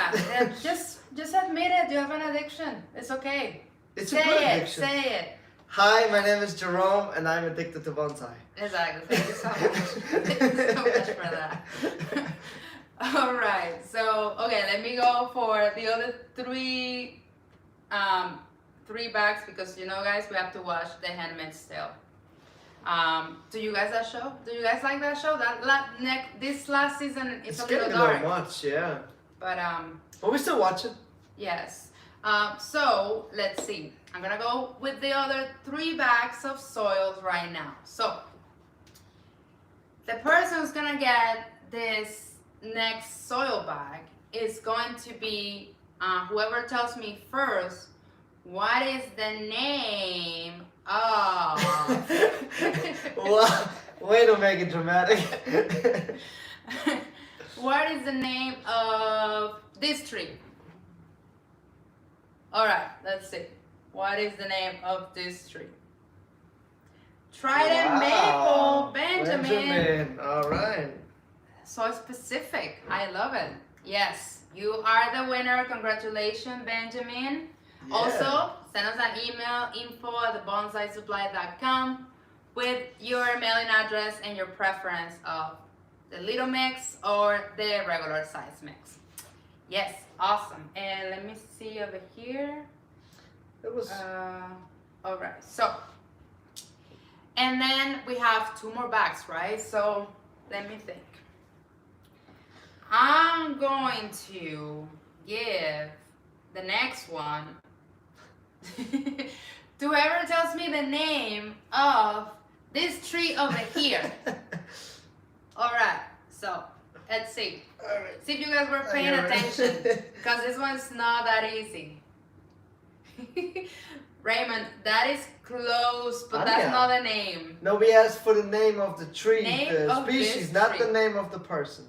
just admit it. You have an addiction. It's okay. It's a good addiction. Say it. Hi, my name is Jerome, and I'm addicted to bonsai. Exactly. Thank you so much. Thank you so much for that. All right. So let me go for the other three bags because guys, we have to watch the Handmaid's Tale. Do you guys that show? Do you guys like that show? This last season it's a little dark. Getting a little much, yeah. But we still watch it. yes. So let's see. I'm gonna go with the other 3 bags of soils right now. So the person who's gonna get this next soil bag is going to be whoever tells me first what is the name of Well, way to make it dramatic. what is the name of this tree? All right, let's see. What is the name of this tree? Trident Maple, Benjamin. All right. So specific. I love it. Yes, you are the winner. Congratulations, Benjamin. Yeah. Also, send us an email, info@bonsaisupply.com with your mailing address and your preference of the little mix or the regular size mix. Yes, awesome. And let me see over here. It was. All right. So, and then we have 2 more bags, right? So let me think. I'm going to give the next one to whoever tells me the name of this tree over here. All right. So let's see. All right. See if you guys were paying attention, because this one's not that easy. Raymond, that is close, but that's not the name. No, we asked for the name of the tree, the species, not tree. the name of the person.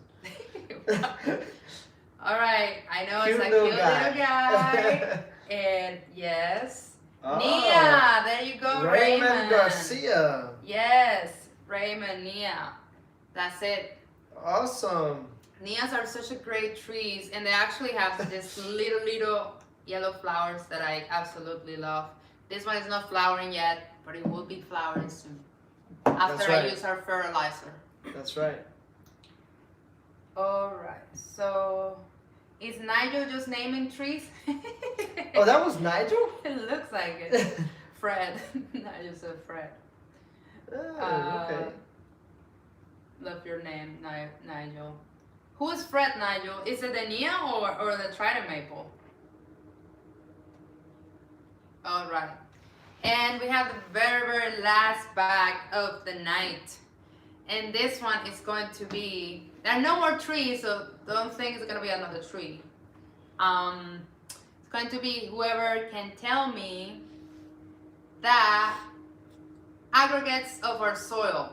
All right, I know Cute it's a little cute guy. little guy. And yes, Oh, Nia, there you go, Raymond Garcia. Yes, Raymond, Nia. That's it. Awesome. Nias are such a great trees, and they actually have this little yellow flowers that I absolutely love. This one is not flowering yet, but it will be flowering soon after I use our fertilizer. That's right. All right, so is Nigel just naming trees? Oh, that was Nigel? It looks like it. Fred. Nigel said Fred. Oh, okay. Love your name, Nigel. Who is Fred, Nigel? Is it the Nia or the Trident Maple? All right. And we have the very last bag of the night. And this one is going to be, there are no more trees, so don't think it's going to be another tree. It's going to be whoever can tell me the aggregates of our soil.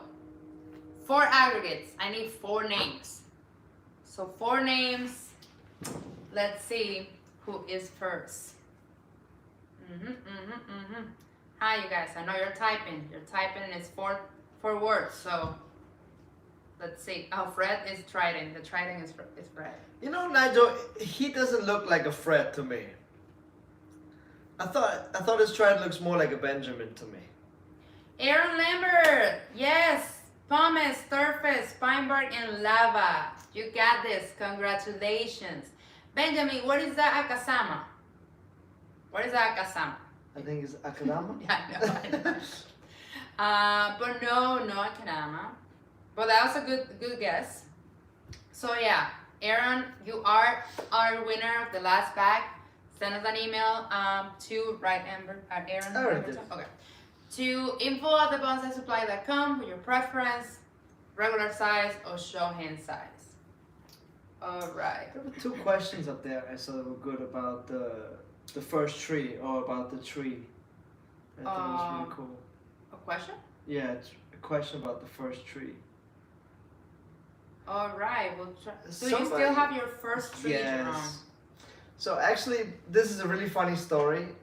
4 aggregates. I need 4 names. So 4 names. Let's see who is first. Hi, you guys. I know you're typing. You're typing is 4 words. So let's see. Oh, Fred is Trident. The Trident is Fred. You know, Nigel, he doesn't look like a Fred to me. I thought his Trident looks more like a Benjamin to me. Aaron Lambert. Yes. Pumice, surface, pine bark, and lava. You got this. Congratulations. Benjamin, what is the akasama? What is the akasama? I think it's Akadama. Yeah, I know. But no akadama. But that was a good guess. So yeah, Aaron, you are our winner of the last bag. Send us an email to Aaron. Okay. To info@thebonsaisupply.com with your preference, regular size or show hand size. All right. There were 2 questions up there I saw that were good about the first tree or about the tree. I thought it was really cool. A question? Yeah, it's a question about the first tree. All right. We'll try. So you Somebody- still have your first tree, Yes. Jerome? So actually, this is a really funny story.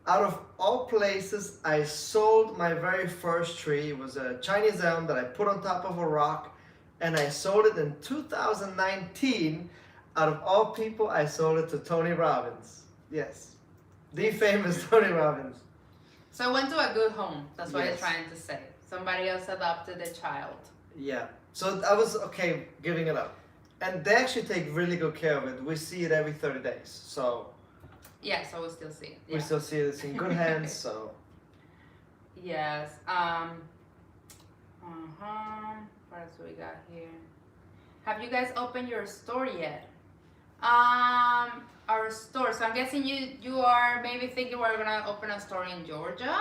out of all places, I sold my very first tree. It was a Chinese elm that I put on top of a rock, and I sold it in 2019. Out of all people, I sold it to Tony Robbins. Yes, the famous Tony Robbins. So it went to a good home. That's what Yes. you're trying to say. Somebody else adopted the child. Yeah, so I was okay giving it up. And they actually take really good care of it. We see it every 30 days. So Yeah, so we still see it. we Yeah. still see it's in good hands. So Yes. What else we got here? Have you guys opened your store yet? Our store. So I'm guessing you are maybe thinking we're gonna open a store in Georgia.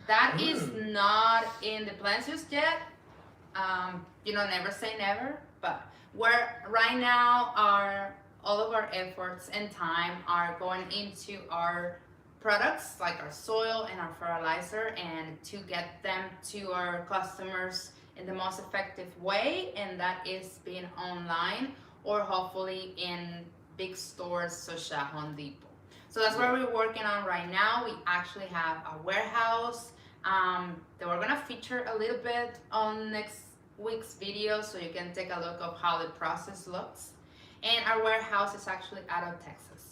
That is not in the plans just yet. Never say never. But we're right now all of our efforts and time are going into our products like our soil and our fertilizer, and to get them to our customers in the most effective way, and that is being online or hopefully in big stores such as Home Depot. So that's what we're working on right now. We actually have a warehouse that we're gonna feature a little bit on next week's video, so you can take a look of how the process looks. And our warehouse is actually out of Texas.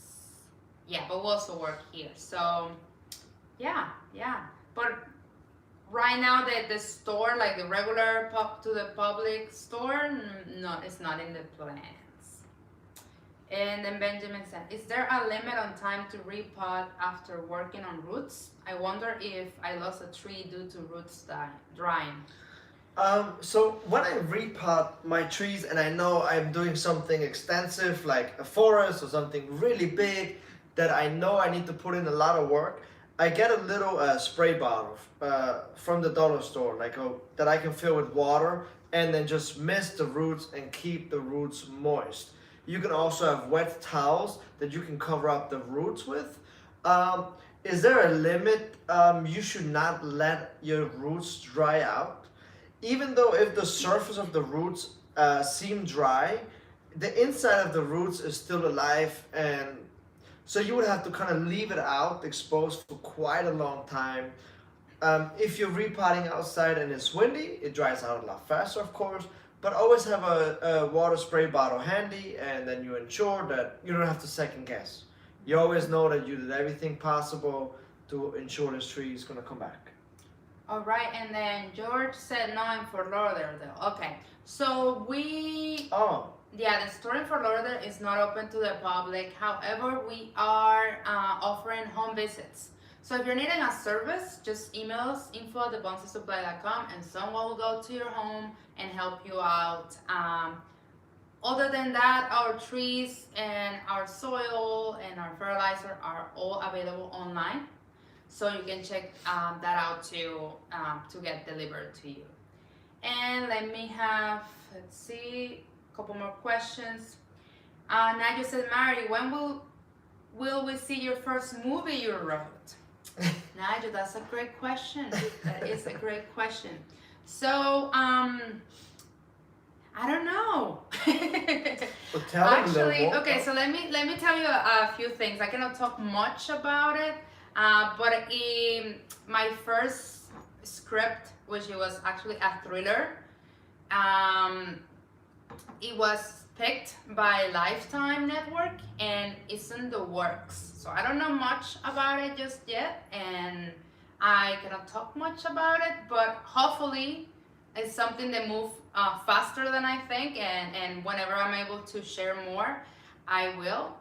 Yeah, but we also work here. So yeah. But right now the store, like the regular to the public store, no, it's not in the plans. And then Benjamin said, is there a limit on time to repot after working on roots? I wonder if I lost a tree due to roots drying. So when I repot my trees and I know I'm doing something extensive like a forest or something really big that I know I need to put in a lot of work, I get a little spray bottle from the dollar store, that I can fill with water and then just mist the roots and keep the roots moist. You can also have wet towels that you can cover up the roots with. Is there a limit? You should not let your roots dry out. Even though if the surface of the roots seem dry, the inside of the roots is still alive, and so you would have to kind of leave it out exposed for quite a long time. If you're repotting outside and it's windy, it dries out a lot faster, of course, but always have a water spray bottle handy, and then you ensure that you don't have to second guess. You always know that you did everything possible to ensure this tree is going to come back. All right, and then George said no in Fort Lauderdale. Okay, so the store in Fort Lauderdale is not open to the public. However, we are offering home visits. So if you're needing a service, just email us info@bonsaisupply.com, and someone will go to your home and help you out. Other than that, our trees and our soil and our fertilizer are all available online. So you can check that out to get delivered to you. And let's see, a couple more questions. Nigel said, Mary, when will we see your first movie you wrote? Nigel, that's a great question. That is a great question. So, I don't know. Well, tell me, Actually, okay, so let me tell you a few things. I cannot talk much about it. But in my first script, which it was actually a thriller, it was picked by Lifetime Network and it's in the works. So I don't know much about it just yet, and I cannot talk much about it, but hopefully it's something that moves faster than I think, and whenever I'm able to share more, I will.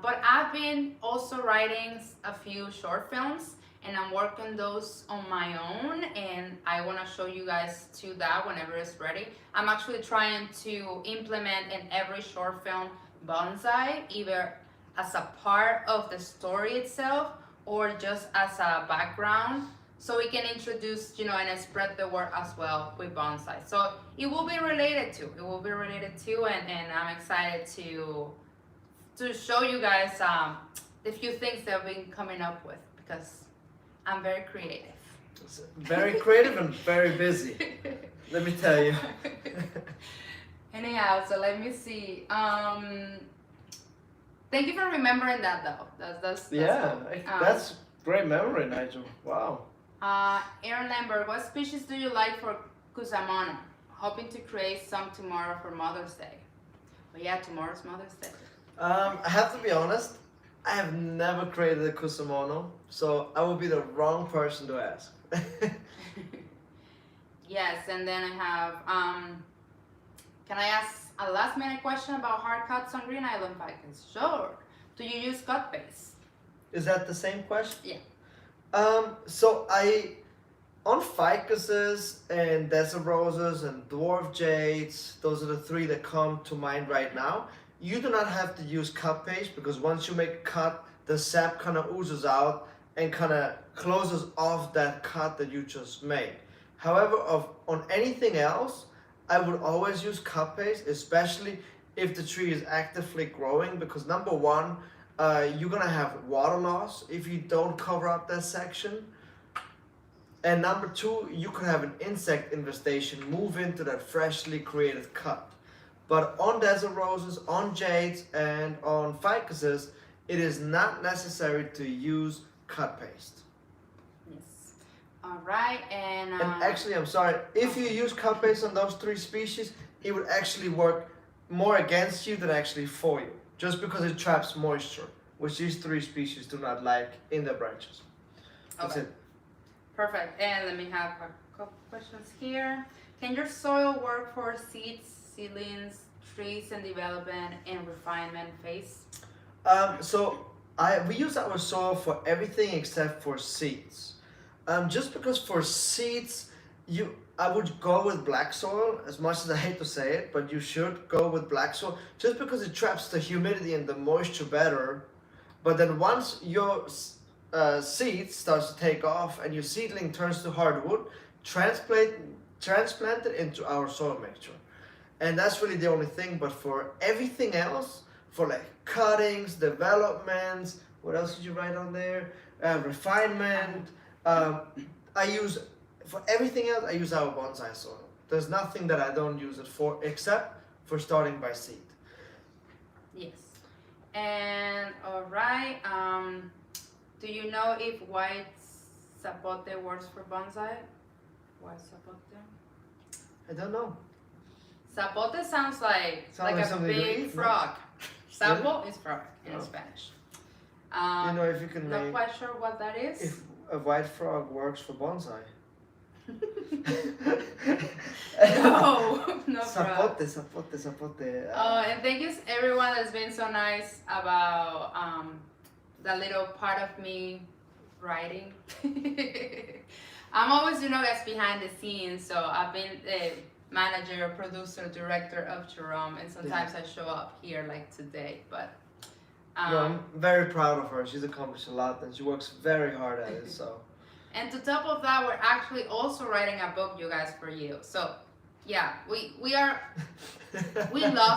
But I've been also writing a few short films, and I'm working those on my own, and I want to show you guys to that whenever it's ready. I'm actually trying to implement in every short film bonsai, either as a part of the story itself or just as a background, so we can introduce, and spread the word as well with bonsai. So it will be related to, and I'm excited to show you guys the few things that I've been coming up with, because I'm very creative. It's very creative and very busy, let me tell you. Anyhow, so let me see. Thank you for remembering that though. That's Yeah, cool. that's great memory, Nigel. Wow. Aaron Lambert, what species do you like for Kusamono? Hoping to create some tomorrow for Mother's Day. But yeah, tomorrow's Mother's Day. I have to be honest. I have never created a kusamono, so I would be the wrong person to ask. Yes, and then I have, can I ask a last minute question about hard cuts on Green Island ficus? Sure. Do you use cut base? Is that the same question? Yeah. So on ficuses and desert roses and dwarf jades, those are the three that come to mind right now. You do not have to use cut paste because once you make a cut, the sap kind of oozes out and kind of closes off that cut that you just made. However, on anything else, I would always use cut paste, especially if the tree is actively growing, because number one, you're gonna have water loss if you don't cover up that section. And number two, you could have an insect infestation move into that freshly created cut. But on desert roses, on jades, and on ficuses, it is not necessary to use cut paste. Yes. All right, and actually, I'm sorry, if you use cut paste on those three species, it would actually work more against you than actually for you, just because it traps moisture, which these three species do not like in their branches. That's okay. it. Perfect. And let me have a couple questions here. Can your soil work for seeds, seedlings, trees, and development and refinement phase? We use our soil for everything except for seeds. Just because for seeds, I would go with black soil, as much as I hate to say it, but you should go with black soil just because it traps the humidity and the moisture better. But then once your seed starts to take off and your seedling turns to hardwood, transplant it into our soil mixture. And that's really the only thing. But for everything else, for like cuttings, developments, what else did you write on there? Refinement. For everything else, I use our bonsai soil. There's nothing that I don't use it for except for starting by seed. Yes. And all right. Do you know if white sapote works for bonsai? White sapote? I don't know. Zapote sounds like a something to big eat, frog. no? Sapo is frog in Oh. Spanish. You know if you can Not make quite sure what that is. if a white frog works for bonsai. No frog. Zapote. And thank you everyone that's been so nice about that little part of me writing. I'm always, guys, behind the scenes, so I've been the manager, producer, director of Jerome, and sometimes I show up here like today, but I'm very proud of her. She's accomplished a lot and she works very hard at it, so. And to top of that, we're actually also writing a book, you guys, for you. So yeah, we love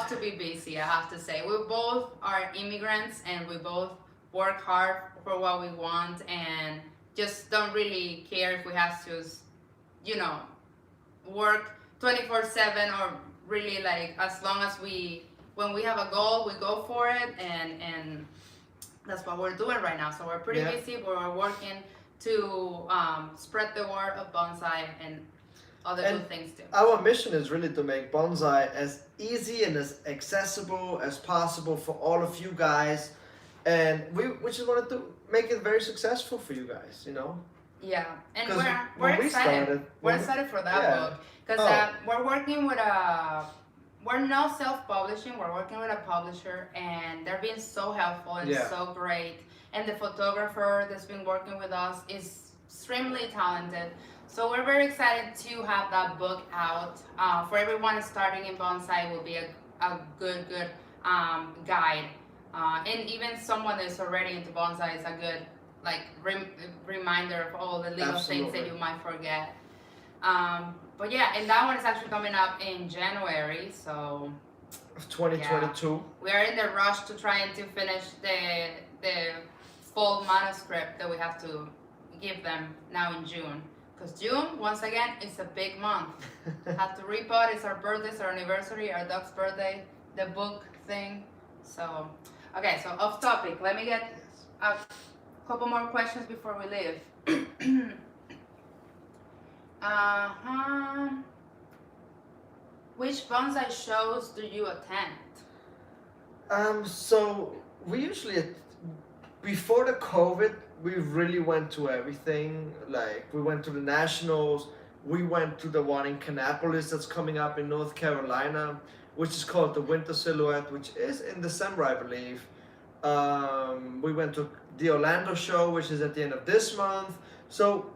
to be busy, I have to say. We both are immigrants and we both work hard for what we want and just don't really care if we have to, work 24/7 or really like as long as when we have a goal, we go for it, and that's what we're doing right now. So we're pretty busy, but we're working to spread the word of bonsai and other good things too. Our mission is really to make bonsai as easy and as accessible as possible for all of you guys, and we just wanted to make it very successful for you guys, Yeah, and we're excited. We're excited for that book because we're working with we're not self-publishing. We're working with a publisher, and they're being so helpful and so great. And the photographer that's been working with us is extremely talented. So we're very excited to have that book out. For everyone starting in bonsai, will be a good guide. And even someone that's already into bonsai is a good reminder of all the little things that you might forget. But yeah, and that one is actually coming up in January, so of 2022. Yeah. We are in the rush to trying to finish the full manuscript that we have to give them now in June. Because June, once again, is a big month. Have to repot, it's our birthday, it's our anniversary, our dog's birthday, the book thing. So, Okay, so off topic. Let me get a couple more questions before we leave. Uh-huh. Which bonsai shows do you attend? So we usually, before the COVID, we really went to everything. Like we went to the nationals, we went to the one in Kannapolis that's coming up in North Carolina, which is called the Winter Silhouette, which is in December, I believe. We went to the Orlando show, which is at the end of this month. So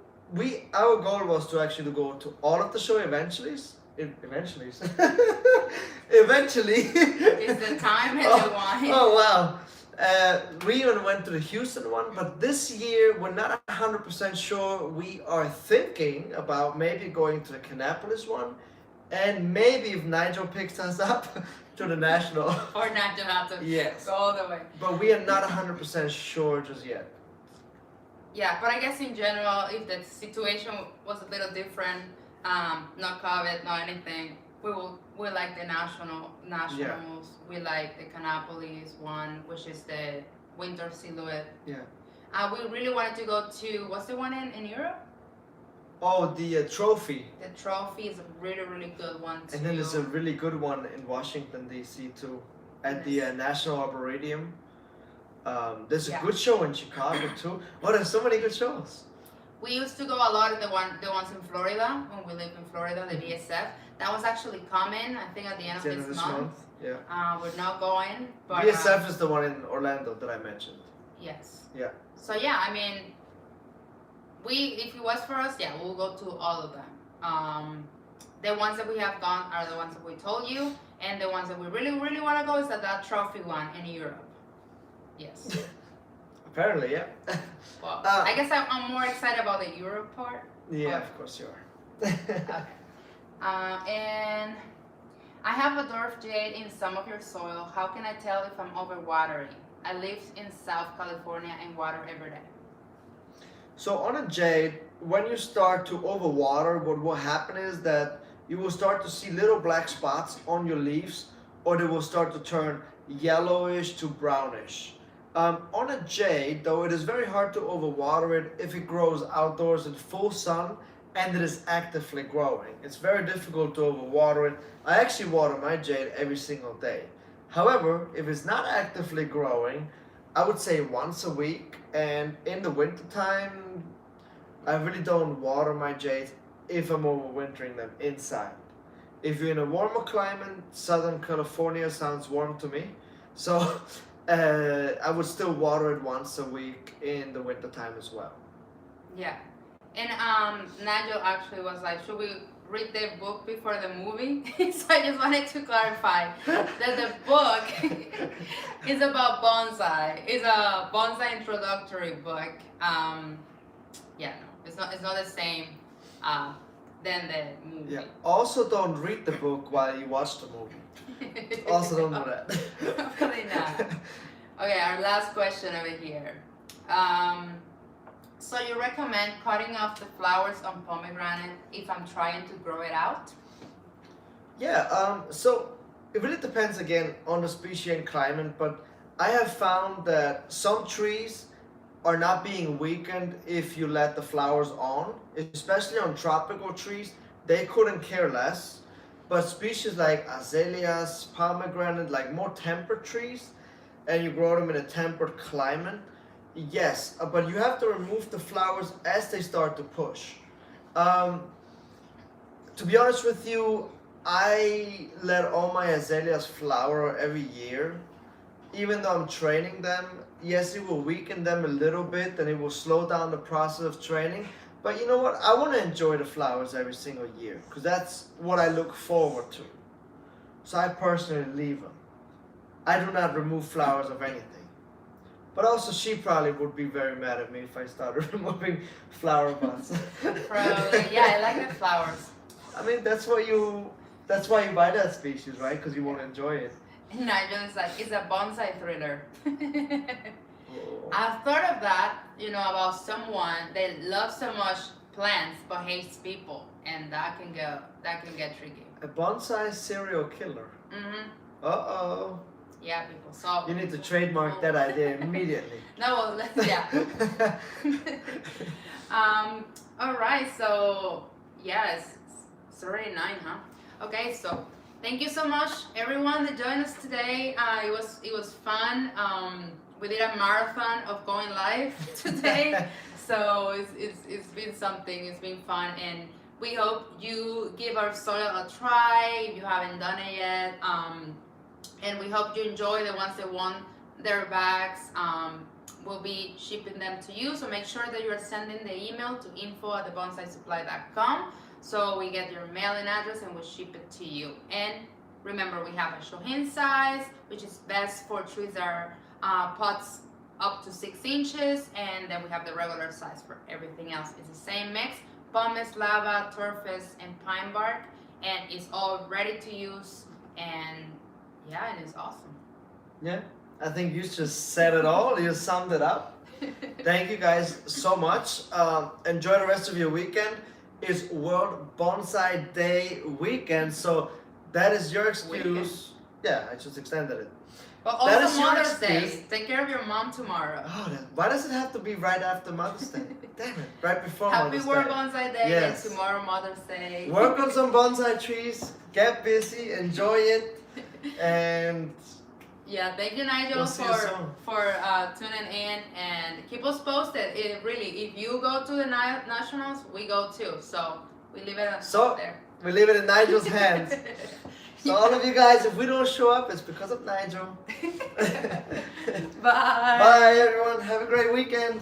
our goal was to actually go to all of the show eventually. Eventually. Eventually. Is the time and the wine? Oh wow. We even went to the Houston one, but this year we're not 100% sure. We are thinking about maybe going to the Kannapolis one, and maybe if Nigel picks us up, to the national. Or not to have to Yes. go all the way. But we are not 100% sure just yet. Yeah, but I guess in general, if the situation was a little different, no COVID, no anything, we like the nationals. Yeah. We like the Kannapolis one, which is the Winter Silhouette. Yeah. We really wanted to go to, what's the one in Europe? Oh, the trophy. The Trophy is a really, really good one too. And then there's a really good one in Washington D.C. too, at the National Arboretum. There's a good show in Chicago too. Oh, there's so many good shows. We used to go a lot of the ones in Florida when we lived in Florida, the VSF. That was actually coming, I think, at the end of this month. Yeah. We're not going, but VSF is the one in Orlando that I mentioned. yes. Yeah. So yeah, I mean, if it was for us, yeah, we'll go to all of them. The ones that we have gone are the ones that we told you, and the ones that we really, really want to go is that trophy one in Europe. Yes. Apparently, yeah. Well, I guess I'm more excited about the Europe part. Yeah, of course you are. Okay. And I have a Dwarf Jade in some of your soil. How can I tell if I'm overwatering? I live in South California and water every day. So on a jade, when you start to overwater, what will happen is that you will start to see little black spots on your leaves, or they will start to turn yellowish to brownish. On a jade, though, it is very hard to overwater it if it grows outdoors in full sun and it is actively growing. It's very difficult to overwater it. I actually water my jade every single day. However, if it's not actively growing, I would say once a week, and in the winter time, I really don't water my jades if I'm overwintering them inside. If you're in a warmer climate, Southern California sounds warm to me, so I would still water it once a week in the winter time as well. Yeah. And Nigel actually was like, should we read the book before the movie? So I just wanted to clarify that the book is about bonsai. It's a bonsai introductory book. Yeah, no, it's not the same than the movie. Yeah. Also, don't read the book while you watch the movie. Also, don't do that. Probably not. Okay, our last question over here. So you recommend cutting off the flowers on pomegranate if I'm trying to grow it out? Yeah, so it really depends again on the species and climate, but I have found that some trees are not being weakened if you let the flowers on, especially on tropical trees. They couldn't care less. But species like azaleas, pomegranate, like more temperate trees, and you grow them in a temperate climate, yes, but you have to remove the flowers as they start to push. To be honest with you, I let all my azaleas flower every year. Even though I'm training them, yes, it will weaken them a little bit and it will slow down the process of training. But you know what? I want to enjoy the flowers every single year because that's what I look forward to. So I personally leave them. I do not remove flowers of anything. But also, she probably would be very mad at me if I started removing flower buds. Probably, yeah, I like the flowers. I mean, that's why you buy that species, right? Because you want to enjoy it. Nigel is like, it's a bonsai thriller. Oh. I've thought of that, about someone that loves so much plants but hates people, and that can get tricky. A bonsai serial killer. Mhm. Uh-oh. Yeah, people. So You need to trademark that idea immediately. no, well, yeah. All right. So yes, it's already 9, huh? Okay. So thank you so much, everyone that joined us today. It was fun. We did a marathon of going live today. So it's been something. It's been fun, and we hope you give our soil a try if you haven't done it yet. And we hope you enjoy the ones that want their bags. We'll be shipping them to you, so make sure that you're sending the email to info@thebonsaisupply.com so we get your mailing address and we'll ship it to you. And remember, we have a Shohin size, which is best for trees that are pots up to 6 inches, and then we have the regular size for everything else. It's the same mix: pumice, lava, turfus, and pine bark, and it's all ready to use. And yeah, and it's awesome. Yeah, I think you just said it all. You summed it up. Thank you guys so much. Enjoy the rest of your weekend. It's World Bonsai Day weekend, so that is your excuse. Yeah, I just extended it. But That also is your Mother's Day. excuse. Take care of your mom tomorrow. Oh, why does it have to be right after Mother's Day? Damn it, right before Happy Mother's World Day. Bonsai Day, Yes. and tomorrow Mother's Day. Work on some bonsai trees, get busy, enjoy it, and Yeah, thank you, Nigel, We'll see you soon. for tuning in, and keep us posted. Really, if you go to the nationals, we go too. So we leave it So- there. we leave it in Nigel's hands. So all of you guys, if we don't show up, it's because of Nigel. Bye. Bye everyone, have a great weekend.